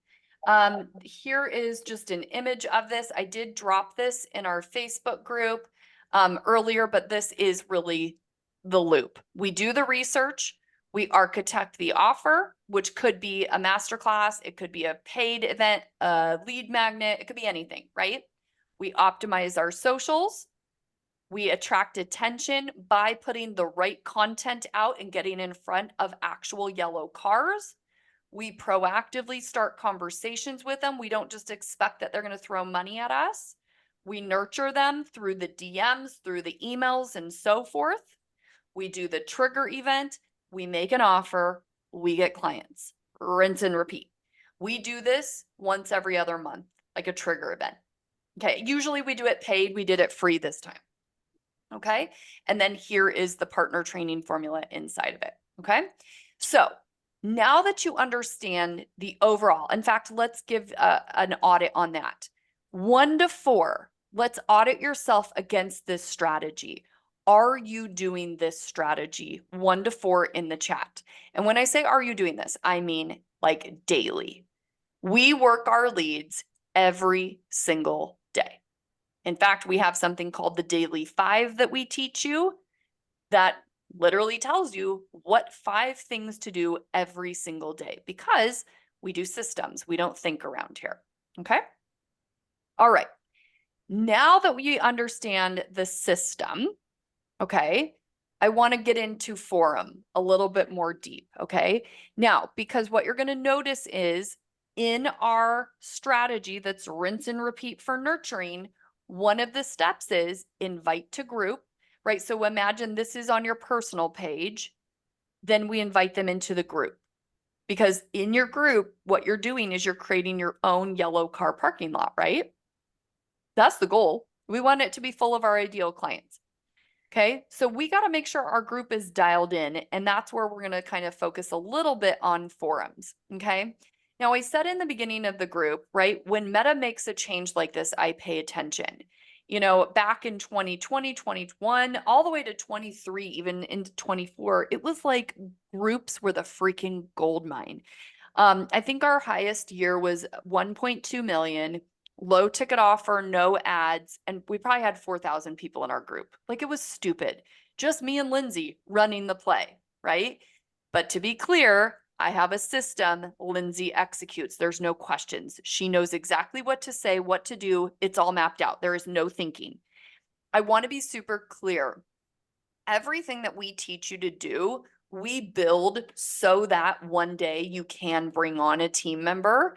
Here is just an image of this. I did drop this in our Facebook group earlier, but this is really the loop. We do the research, we architect the offer, which could be a masterclass, it could be a paid event, a lead magnet, it could be anything, right? We optimize our socials. We attract attention by putting the right content out and getting in front of actual yellow cars. We proactively start conversations with them. We don't just expect that they're going to throw money at us. We nurture them through the DMs, through the emails, and so forth. We do the trigger event. We make an offer. We get clients. Rinse and repeat. We do this once every other month, like a trigger event. Okay, usually we do it paid. We did it free this time. Okay, and then here is the partner training formula inside of it. Okay, so now that you understand the overall, in fact, let's give an audit on that. 1 to 4, let's audit yourself against this strategy. Are you doing this strategy? 1 to 4 in the chat. And when I say, are you doing this? I mean like daily. We work our leads every single day. In fact, we have something called the Daily 5 that we teach you that literally tells you what 5 things to do every single day, because we do systems. We don't think around here. Okay. All right. Now that we understand the system, okay, I want to get into forum a little bit more deep. Okay. Now, because what you're going to notice is in our strategy that's rinse and repeat for nurturing, one of the steps is invite to group, right? So imagine this is on your personal page, then we invite them into the group. Because in your group, what you're doing is you're creating your own yellow car parking lot, right? That's the goal. We want it to be full of our ideal clients. Okay, so we got to make sure our group is dialed in, and that's where we're going to kind of focus a little bit on forums. Okay, now I said in the beginning of the group, right, when Meta makes a change like this, I pay attention. You know, back in 2020, 2021, all the way to 23, even into 24, it was like groups were the freaking gold mine. I think our highest year was 1.2 million. Low ticket offer, no ads, and we probably had 4,000 people in our group. Like, it was stupid. Just me and Lindsay running the play, right? But to be clear, I have a system Lindsay executes. There's no questions. She knows exactly what to say, what to do. It's all mapped out. There is no thinking. I want to be super clear. Everything that we teach you to do, we build so that one day you can bring on a team member,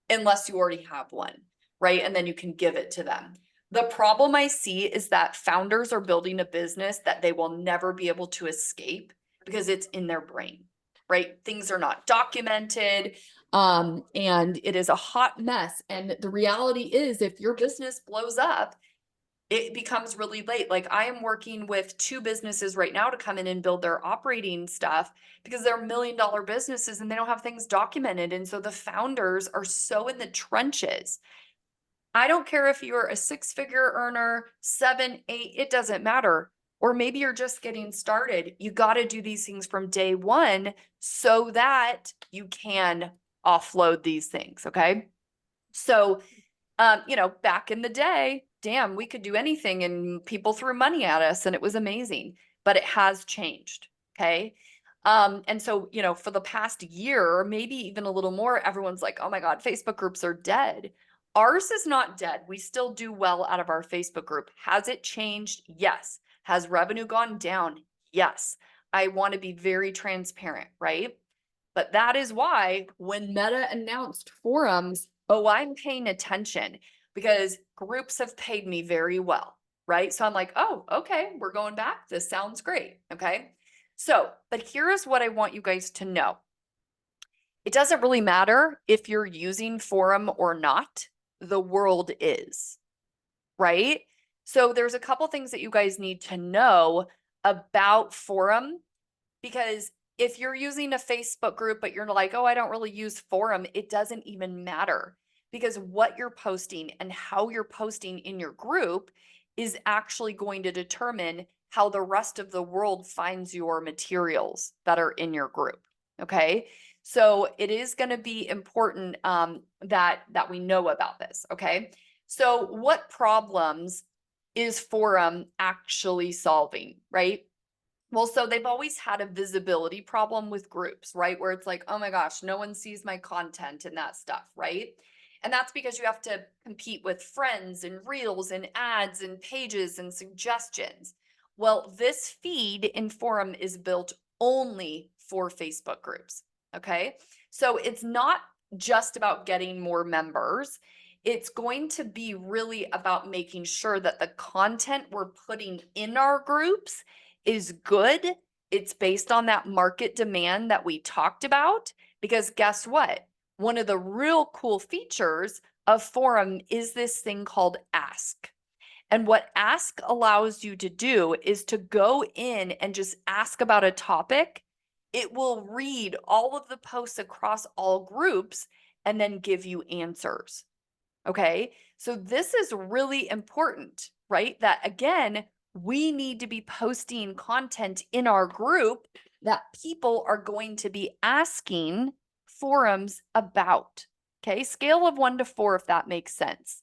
unless you already have one, right? And then you can give it to them. The problem I see is that founders are building a business that they will never be able to escape because it's in their brain, right? Things are not documented, and it is a hot mess. And the reality is, if your business blows up, it becomes really late. Like, I am working with 2 businesses right now to come in and build their operating stuff because they're $1 million businesses and they don't have things documented. And so the founders are so in the trenches. I don't care if you're a 6-figure earner, 7, 8, it doesn't matter. Or maybe you're just getting started. You got to do these things from day one so that you can offload these things. Okay. So, you know, back in the day, damn, we could do anything and people threw money at us and it was amazing, but it has changed. Okay. And so, you know, for the past year, or maybe even a little more, everyone's like, oh my God, Facebook groups are dead. Ours is not dead. We still do well out of our Facebook group. Has it changed? Yes. Has revenue gone down? Yes. I want to be very transparent, right? But that is why when Meta announced forums, oh, I'm paying attention because groups have paid me very well, right? So I'm like, oh, okay, we're going back. This sounds great. Okay. So, but here is what I want you guys to know. It doesn't really matter if you're using forum or not. The world is, right? So there's a couple things that you guys need to know about forum, because if you're using a Facebook group, but you're like, oh, I don't really use forum, it doesn't even matter, because what you're posting and how you're posting in your group is actually going to determine how the rest of the world finds your materials that are in your group. Okay. So it is going to be important that we know about this. Okay. So what problems is forum actually solving, right? Well, so they've always had a visibility problem with groups, right? Where it's like, oh my gosh, no one sees my content and that stuff, right? And that's because you have to compete with friends and reels and ads and pages and suggestions. Well, this feed in forum is built only for Facebook groups, okay? So it's not just about getting more members. It's going to be really about making sure that the content we're putting in our groups is good. It's based on that market demand that we talked about, because guess what? One of the real cool features of forum is this thing called Ask. And what Ask allows you to do is to go in and just ask about a topic. It will read all of the posts across all groups and then give you answers. Okay. So this is really important, right? That again, we need to be posting content in our group that people are going to be asking forums about. Okay, scale of 1 to 4, if that makes sense.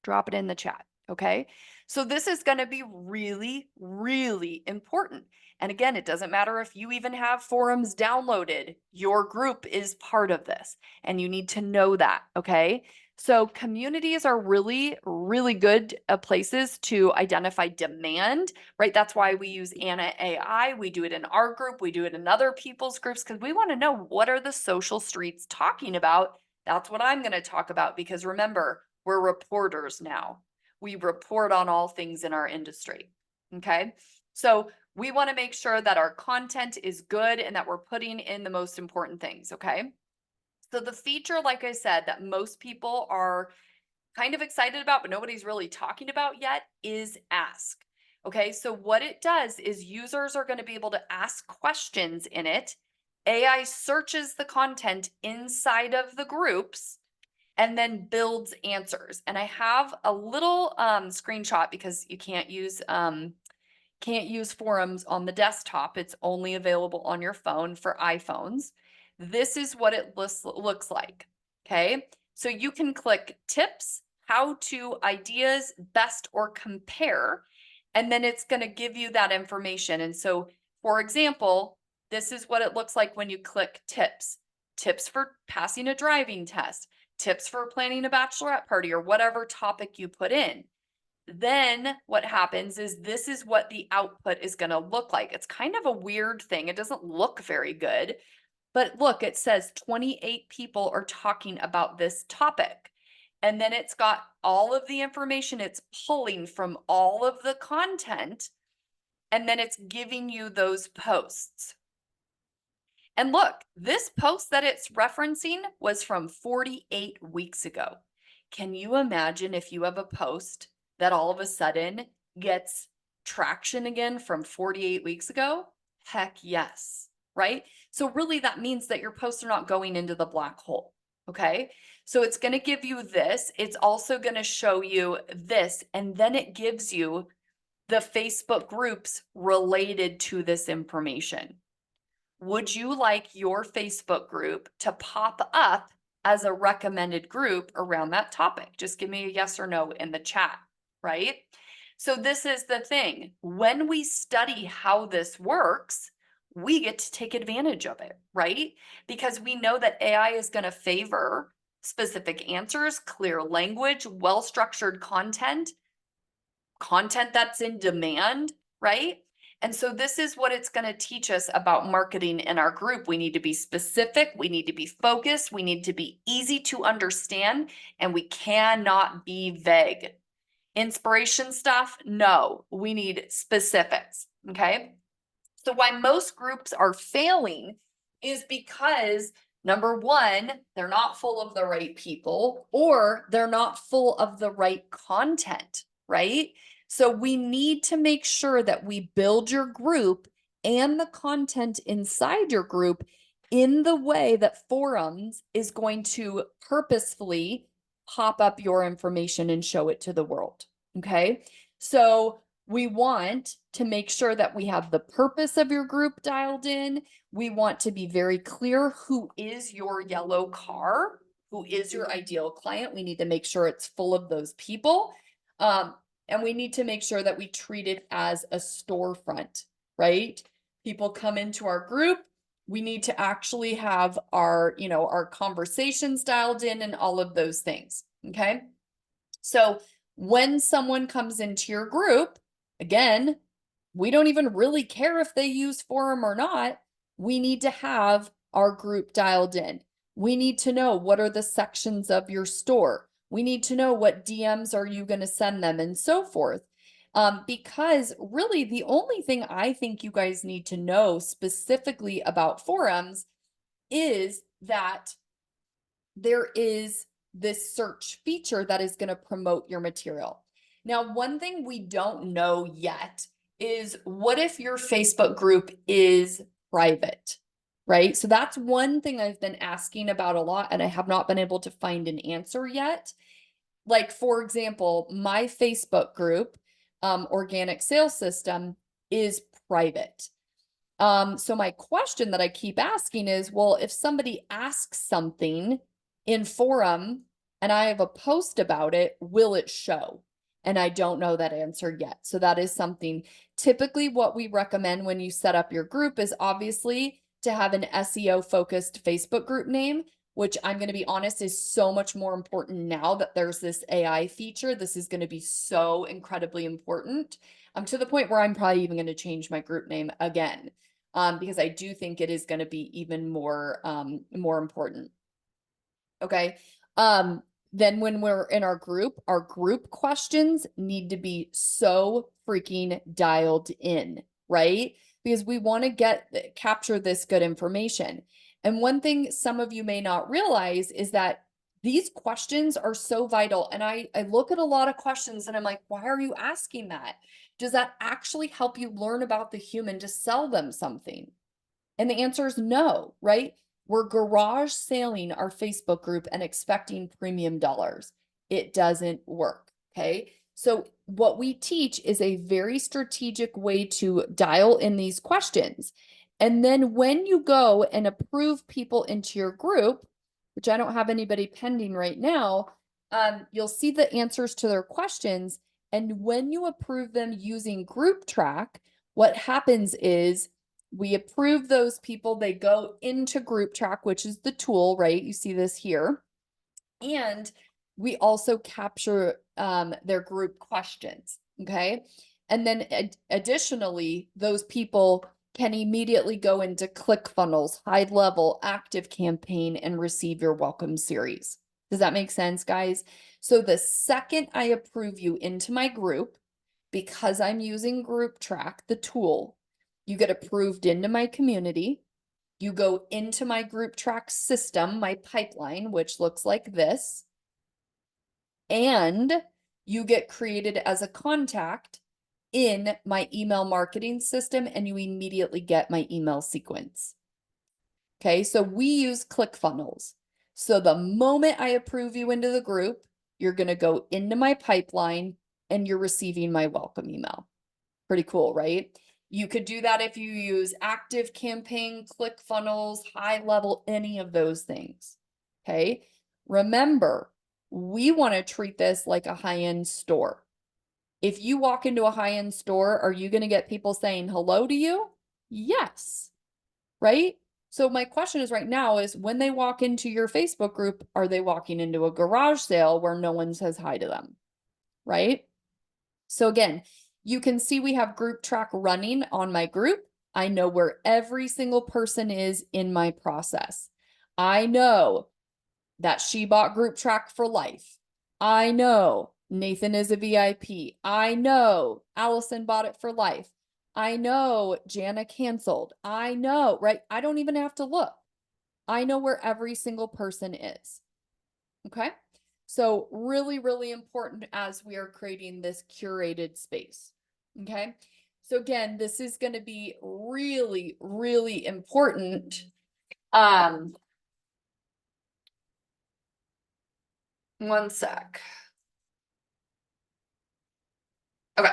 Drop it in the chat. Okay, so this is going to be really, really important. And again, it doesn't matter if you even have forums downloaded, your group is part of this, and you need to know that. Okay, so communities are really, really good places to identify demand, right? That's why we use Anna AI. We do it in our group, we do it in other people's groups, because we want to know, what are the social streets talking about? That's what I'm going to talk about, because remember, we're reporters now. We report on all things in our industry. Okay. So we want to make sure that our content is good and that we're putting in the most important things. Okay. So the feature, like I said, that most people are kind of excited about, but nobody's really talking about yet, is Ask. Okay. So what it does is users are going to be able to ask questions in it. AI searches the content inside of the groups and then builds answers. And I have a little screenshot, because you can't use forums on the desktop. It's only available on your phone for iPhones. This is what it looks like. Okay, so you can click tips, how to, ideas, best, or compare, and then it's going to give you that information. And so, for example, this is what it looks like when you click tips. Tips for passing a driving test, tips for planning a bachelorette party, or whatever topic you put in. Then what happens is, this is what the output is going to look like. It's kind of a weird thing. It doesn't look very good, but look, it says 28 people are talking about this topic. And then it's got all of the information it's pulling from all of the content, and then it's giving you those posts. And look, this post that it's referencing was from 48 weeks ago. Can you imagine if you have a post that all of a sudden gets traction again from 48 weeks ago? Heck yes, right? So really that means that your posts are not going into the black hole, okay? So it's going to give you this. It's also going to show you this, and then it gives you the Facebook groups related to this information. Would you like your Facebook group to pop up as a recommended group around that topic? Just give me a yes or no in the chat, right? So this is the thing. When we study how this works, we get to take advantage of it, right? Because we know that AI is going to favor specific answers, clear language, well-structured content that's in demand, right? And so this is what it's going to teach us about marketing in our group. We need to be specific, we need to be focused, we need to be easy to understand, and we cannot be vague. Inspiration stuff, no, we need specifics, okay? So why most groups are failing is because, number one, they're not full of the right people, or they're not full of the right content, right? So we need to make sure that we build your group and the content inside your group in the way that forums is going to purposefully pop up your information and show it to the world. Okay. So we want to make sure that we have the purpose of your group dialed in. We want to be very clear who is your yellow car, who is your ideal client. We need to make sure it's full of those people. And we need to make sure that we treat it as a storefront, right? People come into our group. We need to actually have our, our conversations dialed in and all of those things. Okay. So when someone comes into your group, again, we don't even really care if they use forum or not. We need to have our group dialed in. We need to know, what are the sections of your store? We need to know, what DMs are you going to send them, and so forth. Because really the only thing I think you guys need to know specifically about forums is that there is this search feature that is going to promote your material. Now, one thing we don't know yet is, what if your Facebook group is private, right? So that's one thing I've been asking about a lot, and I have not been able to find an answer yet. Like, for example, my Facebook group, Organic Sales System, is private. So my question that I keep asking is, well, if somebody asks something In forum and I have a post about it, will it show? And I don't know that answer yet. So that is something typically what we recommend when you set up your group is obviously to have an SEO focused Facebook group name, which I'm going to be honest is so much more important now that there's this AI feature. This is going to be so incredibly important. To the point where I'm probably even going to change my group name again, because I do think it is going to be even more important. Okay. Then when we're in our group questions need to be so freaking dialed in, right? Because we want to capture this good information. And one thing some of you may not realize is that these questions are so vital. And I look at a lot of questions and I'm like, why are you asking that? Does that actually help you learn about the human to sell them something? And the answer is no, right? We're garage sailing our Facebook group and expecting premium dollars. It doesn't work. Okay. So what we teach is a very strategic way to dial in these questions. And then when you go and approve people into your group, which I don't have anybody pending right now, you'll see the answers to their questions. And when you approve them using GroupTrack, what happens is we approve those people, they go into GroupTrack, which is the tool, right? You see this here. And we also capture their group questions, okay? And then additionally, those people can immediately go into ClickFunnels, high level, active campaign, and receive your welcome series. Does that make sense, guys? So the second I approve you into my group, because I'm using GroupTrack, the tool, you get approved into my community. You go into my GroupTrack system, my pipeline, which looks like this. And you get created as a contact in my email marketing system, and you immediately get my email sequence. Okay, so we use ClickFunnels. So the moment I approve you into the group, you're going to go into my pipeline and you're receiving my welcome email. Pretty cool, right? You could do that if you use Active Campaign, ClickFunnels, high level, any of those things. Okay. Remember, we want to treat this like a high-end store. If you walk into a high-end store, are you going to get people saying hello to you? Yes. Right? So my question is right now is when they walk into your Facebook group, are they walking into a garage sale where no one says hi to them? Right? So again, you can see we have GroupTrack running on my group. I know where every single person is in my process. I know that she bought GroupTrack for life. I know Nathan is a VIP. I know Allison bought it for life. I know Jana canceled. I know, right? I don't even have to look. I know where every single person is. Okay. So really, really important as we are creating this curated space. Okay. So again, this is going to be really, really important. One sec. Okay.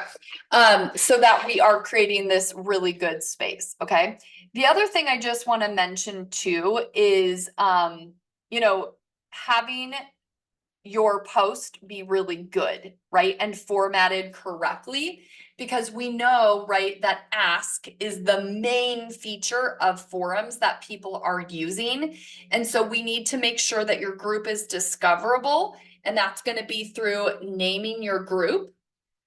So that we are creating this really good space. Okay. The other thing I just want to mention too is, having your post be really good, right? And formatted correctly, because we know, right, that ask is the main feature of forums that people are using. And so we need to make sure that your group is discoverable. And that's going to be through naming your group.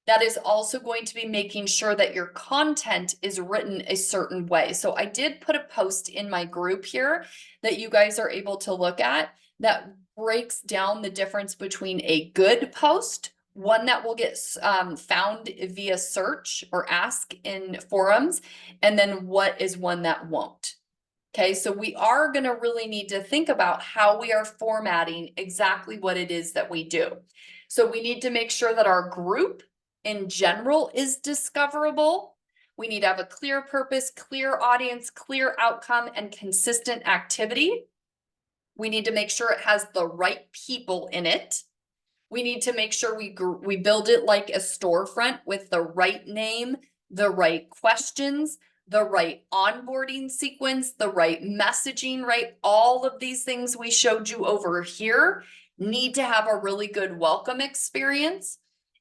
That is also going to be making sure that your content is written a certain way. So I did put a post in my group here that you guys are able to look at that breaks down the difference between a good post, one that will get found via search or ask in forums, and then what is one that won't. Okay, so we are going to really need to think about how we are formatting exactly what it is that we do. So we need to make sure that our group in general is discoverable. We need to have a clear purpose, clear audience, clear outcome, and consistent activity. We need to make sure it has the right people in it. We need to make sure we build it like a storefront with the right name, the right questions, the right onboarding sequence, the right messaging, right? All of these things we showed you over here need to have a really good welcome experience.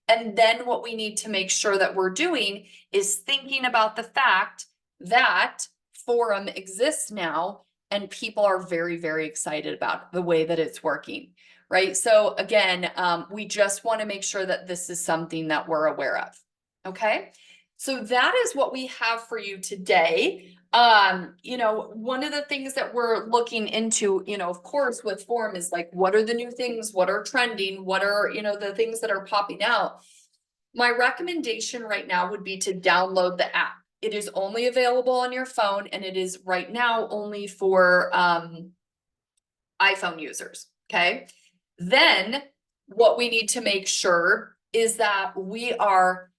And then what we need to make sure that we're doing is thinking about the fact that forum exists now and people are very, very excited about the way that it's working, right? So again, we just want to make sure that this is something that we're aware of. Okay. So that is what we have for you today. You know, one of the things that we're looking into, you know, of course, with forum is like, what are the new things? What are trending? What are, you know, the things that are popping out? My recommendation right now would be to download the app. It is only available on your phone, and it is right now only for iPhone users. Okay. Then what we need to make sure is that we are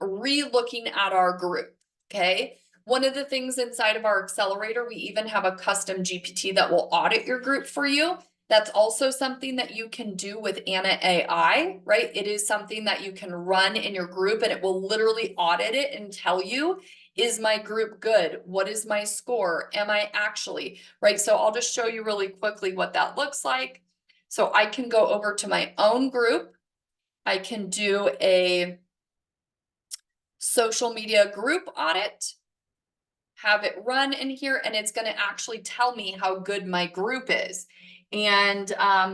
re-looking at our group. Okay. One of the things inside of our accelerator, we even have a custom GPT that will audit your group for you. That's also something that you can do with Anna AI, right? It is something that you can run in your group and it will literally audit it and tell you, is my group good? What is my score? Am I actually, right? So I'll just show you really quickly what that looks like. So I can go over to my own group. I can do a social media group audit, have it run in here, and it's going to actually tell me how good my group is. And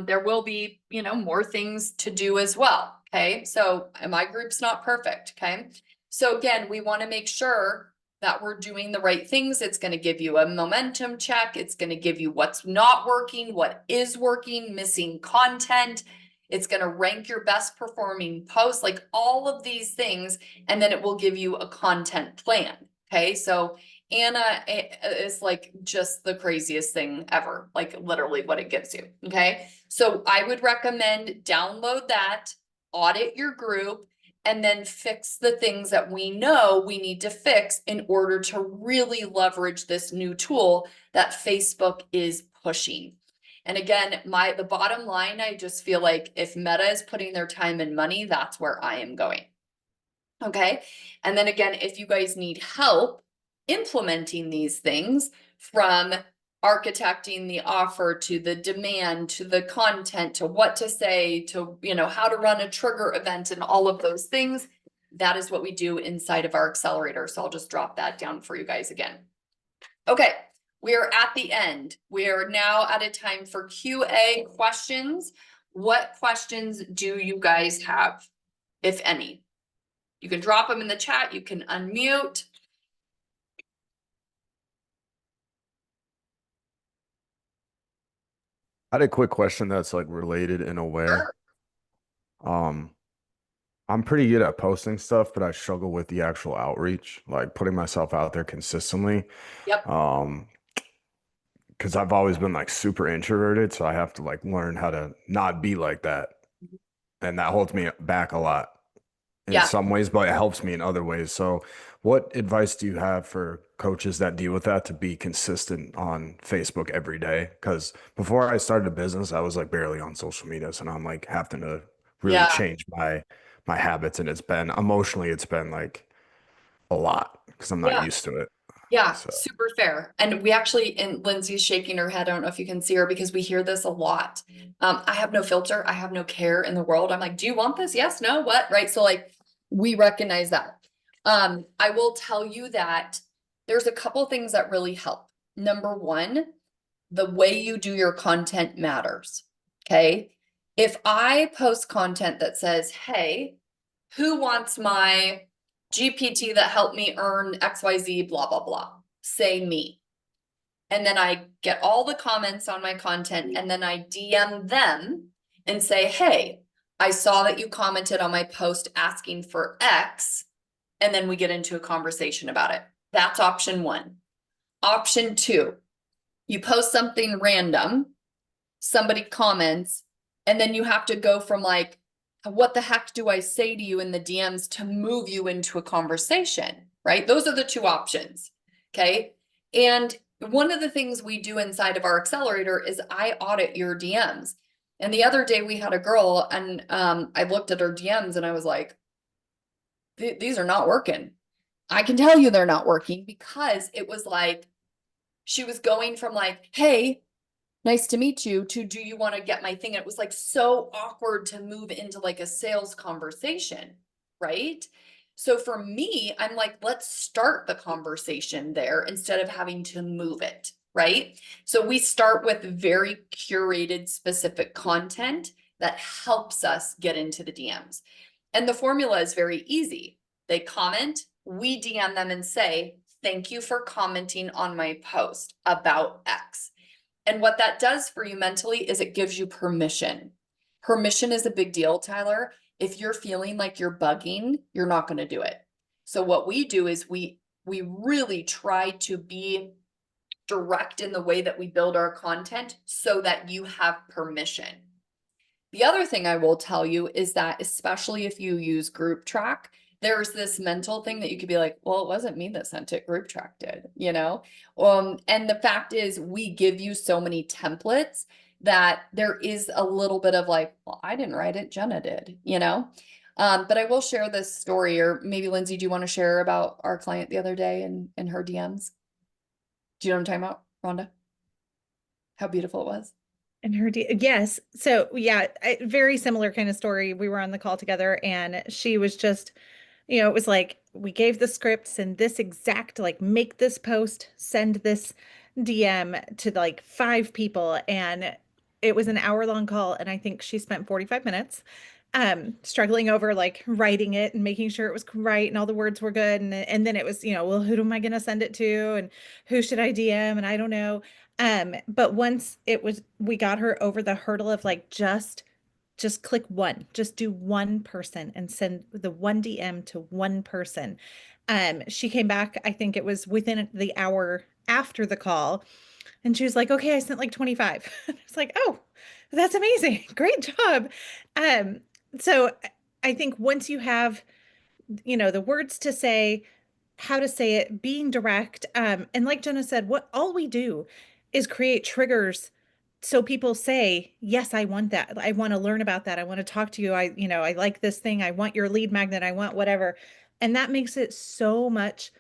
there will be, you know, more things to do as well. Okay. So my group's not perfect. Okay. So again, we want to make sure that we're doing the right things. It's going to give you a momentum check. It's going to give you what's not working, what is working, missing content. It's going to rank your best performing posts, like all of these things. And then it will give you a content plan. Okay. So Anna is like just the craziest thing ever, like literally what it gives you. Okay. So I would recommend download that, audit your group, and then fix the things that we know we need to fix in order to really leverage this new tool that Facebook is pushing. And again, the bottom line, I just feel like if Meta is putting their time and money, that's where I am going. Okay. And then again, if you guys need help implementing these things, from architecting the offer to the demand to the content to what to say to, you know, how to run a trigger event and all of those things, that is what we do inside of our accelerator. So I'll just drop that down for you guys again. Okay, we are at the end. We are now at a time for QA questions. What questions do you guys have, if any? You can drop them in the chat. You can unmute. I had a quick question that's like related in a way. Sure. Um, I'm pretty good at posting stuff, but I struggle with the actual outreach, like putting myself out there consistently. Yep. Um, because I've always been like super introverted, so I have to like learn how to not be like that. And that holds me back a lot in Yeah. some ways, but it helps me in other ways. So, what advice do you have for coaches that deal with that to be consistent on Facebook every day? Because before I started a business, I was like barely on social media, so now I'm like having to really Yeah. change my habits, and it's been emotionally, it's been like a lot because I'm not Yeah. used to it. Yeah. So, Super fair. And we actually, and Lindsay's shaking her head. I don't know if you can see her because we hear this a lot. I have no filter. I have no care in the world. I'm like, do you want this? Yes, no, what? Right. So like we recognize that. I will tell you that there's a couple things that really help. Number one, the way you do your content matters. Okay. If I post content that says, hey, who wants my GPT that helped me earn XYZ, blah, blah, blah, say me. And then I get all the comments on my content and then I DM them and say, hey, I saw that you commented on my post asking for X. And then we get into a conversation about it. That's option one. Option two, you post something random, somebody comments, and then you have to go from like, what the heck do I say to you in the DMs to move you into a conversation, right? Those are the two options. Okay. And one of the things we do inside of our accelerator is I audit your DMs. And the other day we had a girl and I looked at her DMs and I was like, these are not working. I can tell you they're not working because it was like, she was going from like, hey, nice to meet you, to do you want to get my thing? And it was like so awkward to move into like a sales conversation, right? So for me, I'm like, let's start the conversation there instead of having to move it, right? So we start with very curated, specific content that helps us get into the DMs. And the formula is very easy. They comment, we DM them and say, thank you for commenting on my post about X. And what that does for you mentally is it gives you permission. Permission is a big deal, Tyler. If you're feeling like you're bugging, you're not going to do it. So what we do is we really try to be direct in the way that we build our content so that you have permission. The other thing I will tell you is that, especially if you use GroupTrack, there's this mental thing that you could be like, well, it wasn't me that sent it, GroupTrack did, you know? And the fact is, we give you so many templates that there is a little bit of like, well, I didn't write it, Jenna did, you know? But I will share this story, or maybe Lindsay, do you want to share about our client the other day and her DMs? Do you know what I'm talking about, Rhonda? How beautiful it was? And yes. So yeah, very similar kind of story. We were on the call together and she was just, it was like we gave the scripts and this exact, like, make this post, send this DM to like 5 people. And it was an hour-long call. And I think she spent 45 minutes struggling over like writing it and making sure it was right and all the words were good. And then it was, well, who am I going to send it to? And who should I DM? And I don't know. But once we got her over the hurdle of like, just click one, just do one person and send the one DM to one person. She came back, I think it was within the hour after the call, and she was like, okay, I sent like 25. It's like, oh, that's amazing. Great job. Um, so I think once you have, the words to say, how to say it, being direct, and like Jenna said, what all we do is create triggers so people say, yes, I want that. I want to learn about that. I want to talk to you. I like this thing. I want your lead magnet. I want whatever. And that makes it so much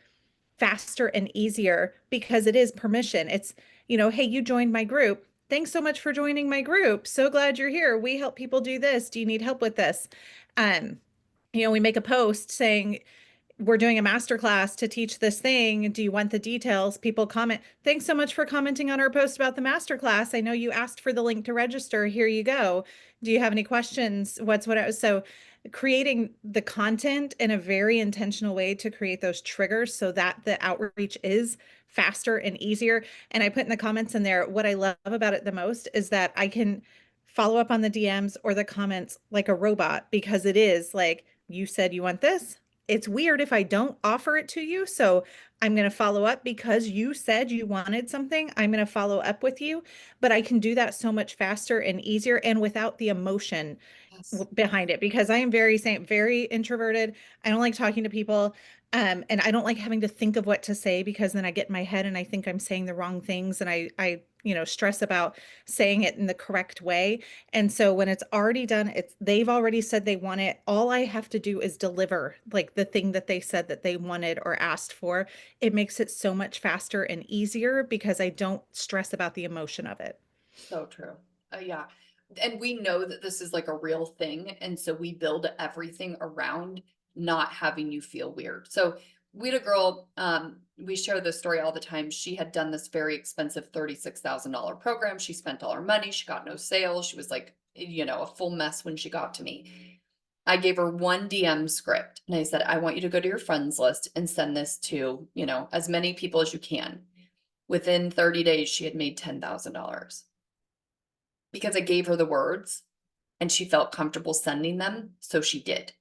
faster and easier because it is permission. It's, hey, you joined my group. Thanks so much for joining my group. So glad you're here. We help people do this. Do you need help with this? Um, we make a post saying, we're doing a masterclass to teach this thing. Do you want the details? People comment, thanks so much for commenting on our post about the masterclass. I know you asked for the link to register. Here you go. Do you have any questions? So creating the content in a very intentional way to create those triggers so that the outreach is faster and easier. And I put in the comments in there, what I love about it the most is that I can follow up on the DMs or the comments like a robot, because it is like, you said you want this. It's weird if I don't offer it to you. So I'm going to follow up because you said you wanted something. I'm going to follow up with you, but I can do that so much faster and easier and without the emotion Yes. behind it, because I am very introverted. I don't like talking to people. And I don't like having to think of what to say, because then I get in my head and I think I'm saying the wrong things, and I stress about saying it in the correct way. And so when it's already done, they've already said they want it. All I have to do is deliver like the thing that they said that they wanted or asked for. It makes it so much faster and easier because I don't stress about the emotion of it. So true. Yeah. And we know that this is like a real thing. And so we build everything around not having you feel weird. So we had a girl, we share this story all the time. She had done this very expensive $36,000 program. She spent all her money. She got no sales. She was like, a full mess when she got to me. I gave her one DM script and I said, I want you to go to your friends list and send this to, as many people as you can. Within 30 days, she had made $10,000 because I gave her the words and she felt comfortable sending them. So she did.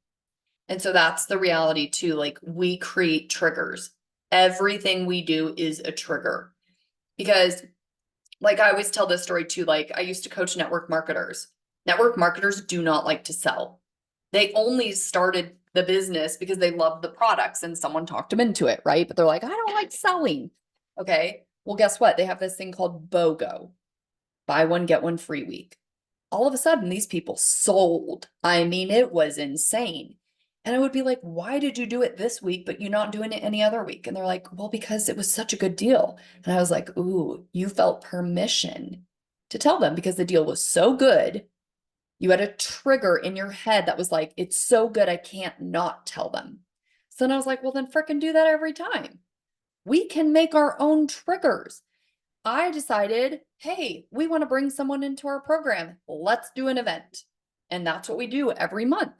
And so that's the reality too. Like, we create triggers. Everything we do is a trigger, because like I always tell this story too. Like, I used to coach network marketers. Network marketers do not like to sell. They only started the business because they loved the products and someone talked them into it, right? But they're like, I don't like selling. Okay. Well, guess what? They have this thing called BOGO, buy one, get one free week. All of a sudden, these people sold. I mean, it was insane. And I would be like, why did you do it this week, but you're not doing it any other week? And they're like, well, because it was such a good deal. And I was like, ooh, you felt permission to tell them because the deal was so good. You had a trigger in your head that was like, it's so good, I can't not tell them. So then I was like, well, then frickin' do that every time. We can make our own triggers. I decided, hey, we want to bring someone into our program. Let's do an event. And that's what we do every month,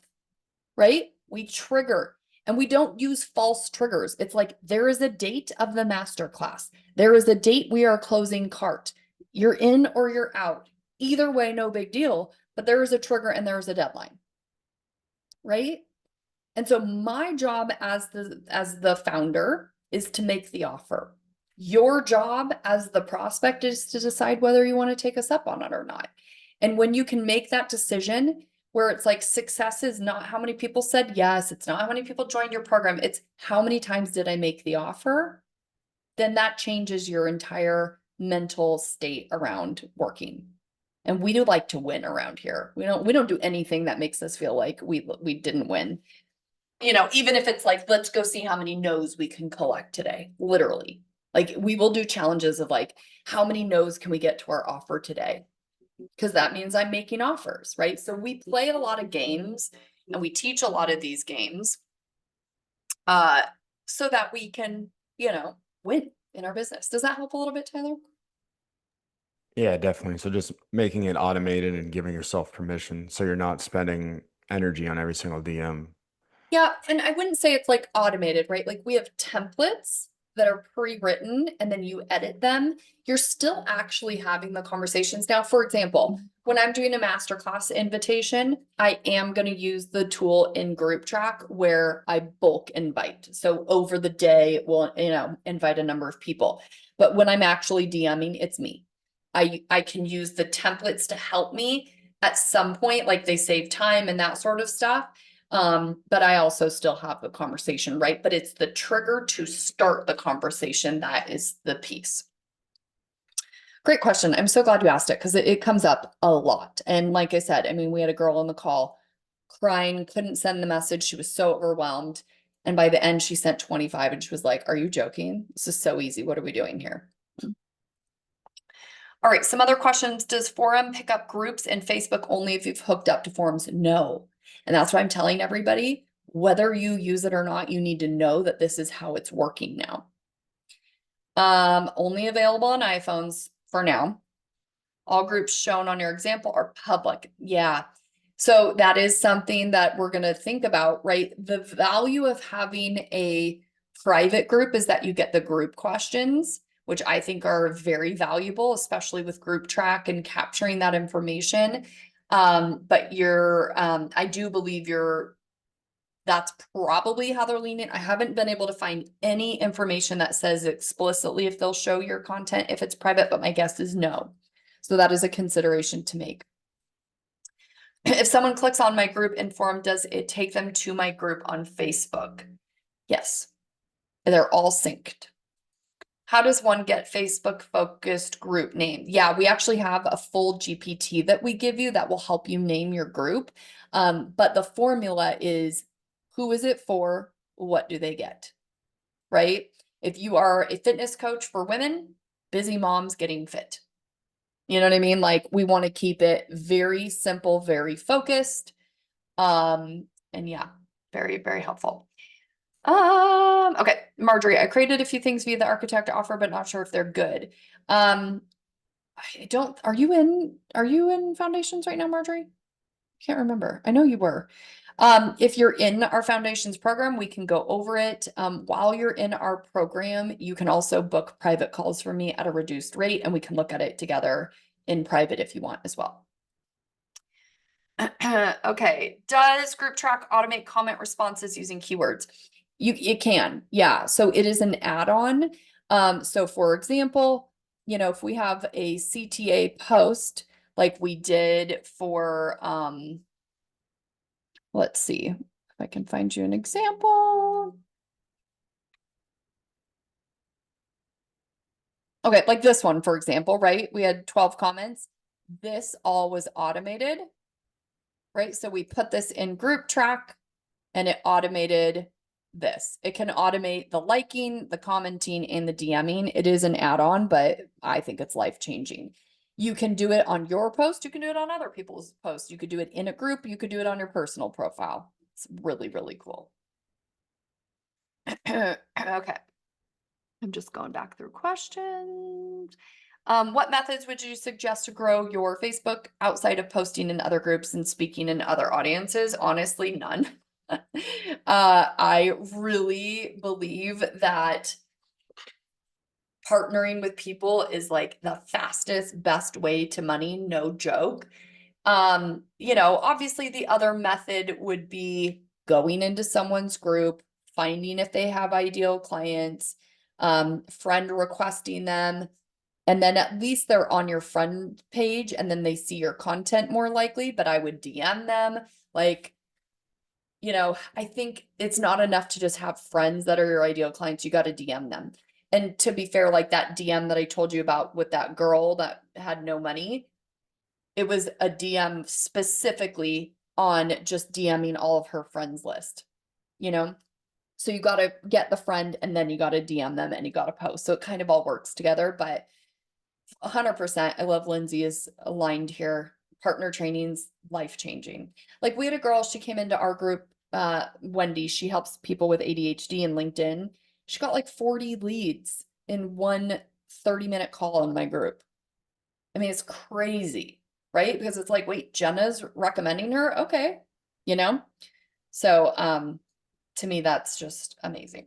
right? We trigger and we don't use false triggers. It's like there is a date of the master class. There is a date we are closing cart. You're in or you're out. Either way, no big deal, but there is a trigger and there is a deadline, right? And so my job as the founder is to make the offer. Your job as the prospect is to decide whether you want to take us up on it or not. And when you can make that decision where it's like success is not how many people said yes, it's not how many people joined your program, it's how many times did I make the offer, then that changes your entire mental state around working. And we do like to win around here. We don't do anything that makes us feel like we didn't win. You know, even if it's like, let's go see how many no's we can collect today, literally. Like we will do challenges of like, how many no's can we get to our offer today? Because that means I'm making offers, right? So we play a lot of games and we teach a lot of these games so that we can, win in our business. Does that help a little bit, Tyler? Yeah, definitely. So just making it automated and giving yourself permission so you're not spending energy on every single DM. Yeah, and I wouldn't say it's like automated, right? Like we have templates that are pre-written and then you edit them. You're still actually having the conversations. Now, for example, when I'm doing a masterclass invitation, I am going to use the tool in GroupTrack where I bulk invite. So over the day, we'll, invite a number of people. But when I'm actually DMing, it's me. I can use the templates to help me at some point, like they save time and that sort of stuff. But I also still have the conversation, right? But it's the trigger to start the conversation that is the piece. Great question. I'm so glad you asked it because it comes up a lot. And like I said, I mean, we had a girl on the call crying, couldn't send the message. She was so overwhelmed. And by the end, she sent 25 and she was like, are you joking? This is so easy. What are we doing here? All right, some other questions. Does Forum pick up groups in Facebook only if you've hooked up to Forums? No. And that's why I'm telling everybody, whether you use it or not, you need to know that this is how it's working now. Only available on iPhones for now. All groups shown on your example are public. Yeah. So that is something that we're going to think about, right? The value of having a private group is that you get the group questions, which I think are very valuable, especially with GroupTrack and capturing that information. But I do believe that's probably how they're leaning. I haven't been able to find any information that says explicitly if they'll show your content if it's private, but my guess is no. So that is a consideration to make. If someone clicks on my group in Forum, does it take them to my group on Facebook? Yes. They're all synced. How does one get Facebook focused group name? Yeah, we actually have a full GPT that we give you that will help you name your group. But the formula is, who is it for? What do they get? Right? If you are a fitness coach for women, busy moms getting fit. You know what I mean? Like we want to keep it very simple, very focused. And yeah, very, very helpful. Okay, Marjorie, I created a few things via the architect offer, but not sure if they're good. I don't, are you in foundations right now, Marjorie? Can't remember. I know you were. If you're in our foundations program, we can go over it. While you're in our program, you can also book private calls for me at a reduced rate, and we can look at it together in private if you want as well. Okay, does GroupTrack automate comment responses using keywords? You can, yeah. So it is an add-on. So for example, if we have a CTA post like we did for let's see if I can find you an example. Okay, like this one, for example, right? We had 12 comments. This all was automated, right? So we put this in GroupTrack. and it automated this. It can automate the liking, the commenting, and the DMing. It is an add-on, but I think it's life-changing. You can do it on your post. You can do it on other people's posts. You could do it in a group. You could do it on your personal profile. It's really, really cool. Okay. I'm just going back through questions. What methods would you suggest to grow your Facebook outside of posting in other groups and speaking in other audiences? Honestly, none. I really believe that partnering with people is like the fastest, best way to money, no joke. You know, obviously the other method would be going into someone's group, finding if they have ideal clients, friend requesting them, and then at least they're on your friend page and then they see your content more likely, but I would DM them. Like, you know, I think it's not enough to just have friends that are your ideal clients. You got to DM them. And to be fair, like that DM that I told you about with that girl that had no money, it was a DM specifically on just DMing all of her friends list, you know? So you got to get the friend and then you got to DM them and you got to post. So it kind of all works together, but 100%. I love Lindsay is aligned here. Partner training's life-changing. Like we had a girl, she came into our group, Wendy, she helps people with ADHD in LinkedIn. She got like 40 leads in one 30-minute call in my group. I mean, it's crazy, right? Because it's like, wait, Jenna's recommending her? Okay. You know? So, to me, that's just amazing.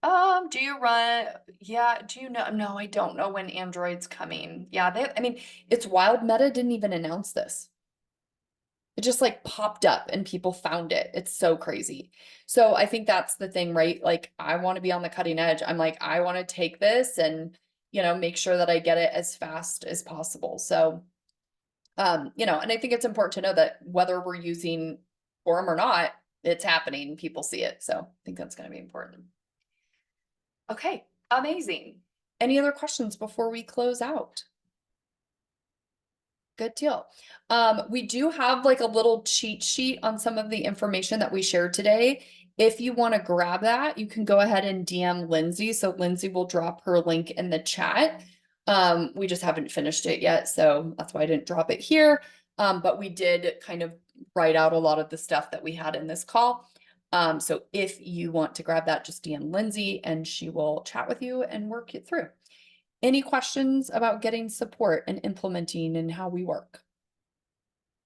Do you run, yeah, do you know? No, I don't know when Android's coming. Yeah, I mean, it's wild. Meta didn't even announce this. It just like popped up and people found it. It's so crazy. So I think that's the thing, right? Like I want to be on the cutting edge. I'm like, I want to take this and, you know, make sure that I get it as fast as possible. So, you know, and I think it's important to know that whether we're using Forum or not, it's happening. People see it. So I think that's going to be important. Okay, amazing. Any other questions before we close out? Good deal. We do have like a little cheat sheet on some of the information that we shared today. If you want to grab that, you can go ahead and DM Lindsay. So Lindsay will drop her link in the chat. We just haven't finished it yet, so that's why I didn't drop it here. But we did kind of write out a lot of the stuff that we had in this call. So if you want to grab that, just DM Lindsay and she will chat with you and work it through. Any questions about getting support and implementing and how we work?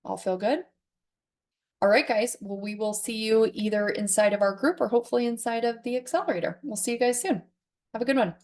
All feel good? All right, guys. Well, we will see you either inside of our group or hopefully inside of the accelerator. We'll see you guys soon. Have a good one.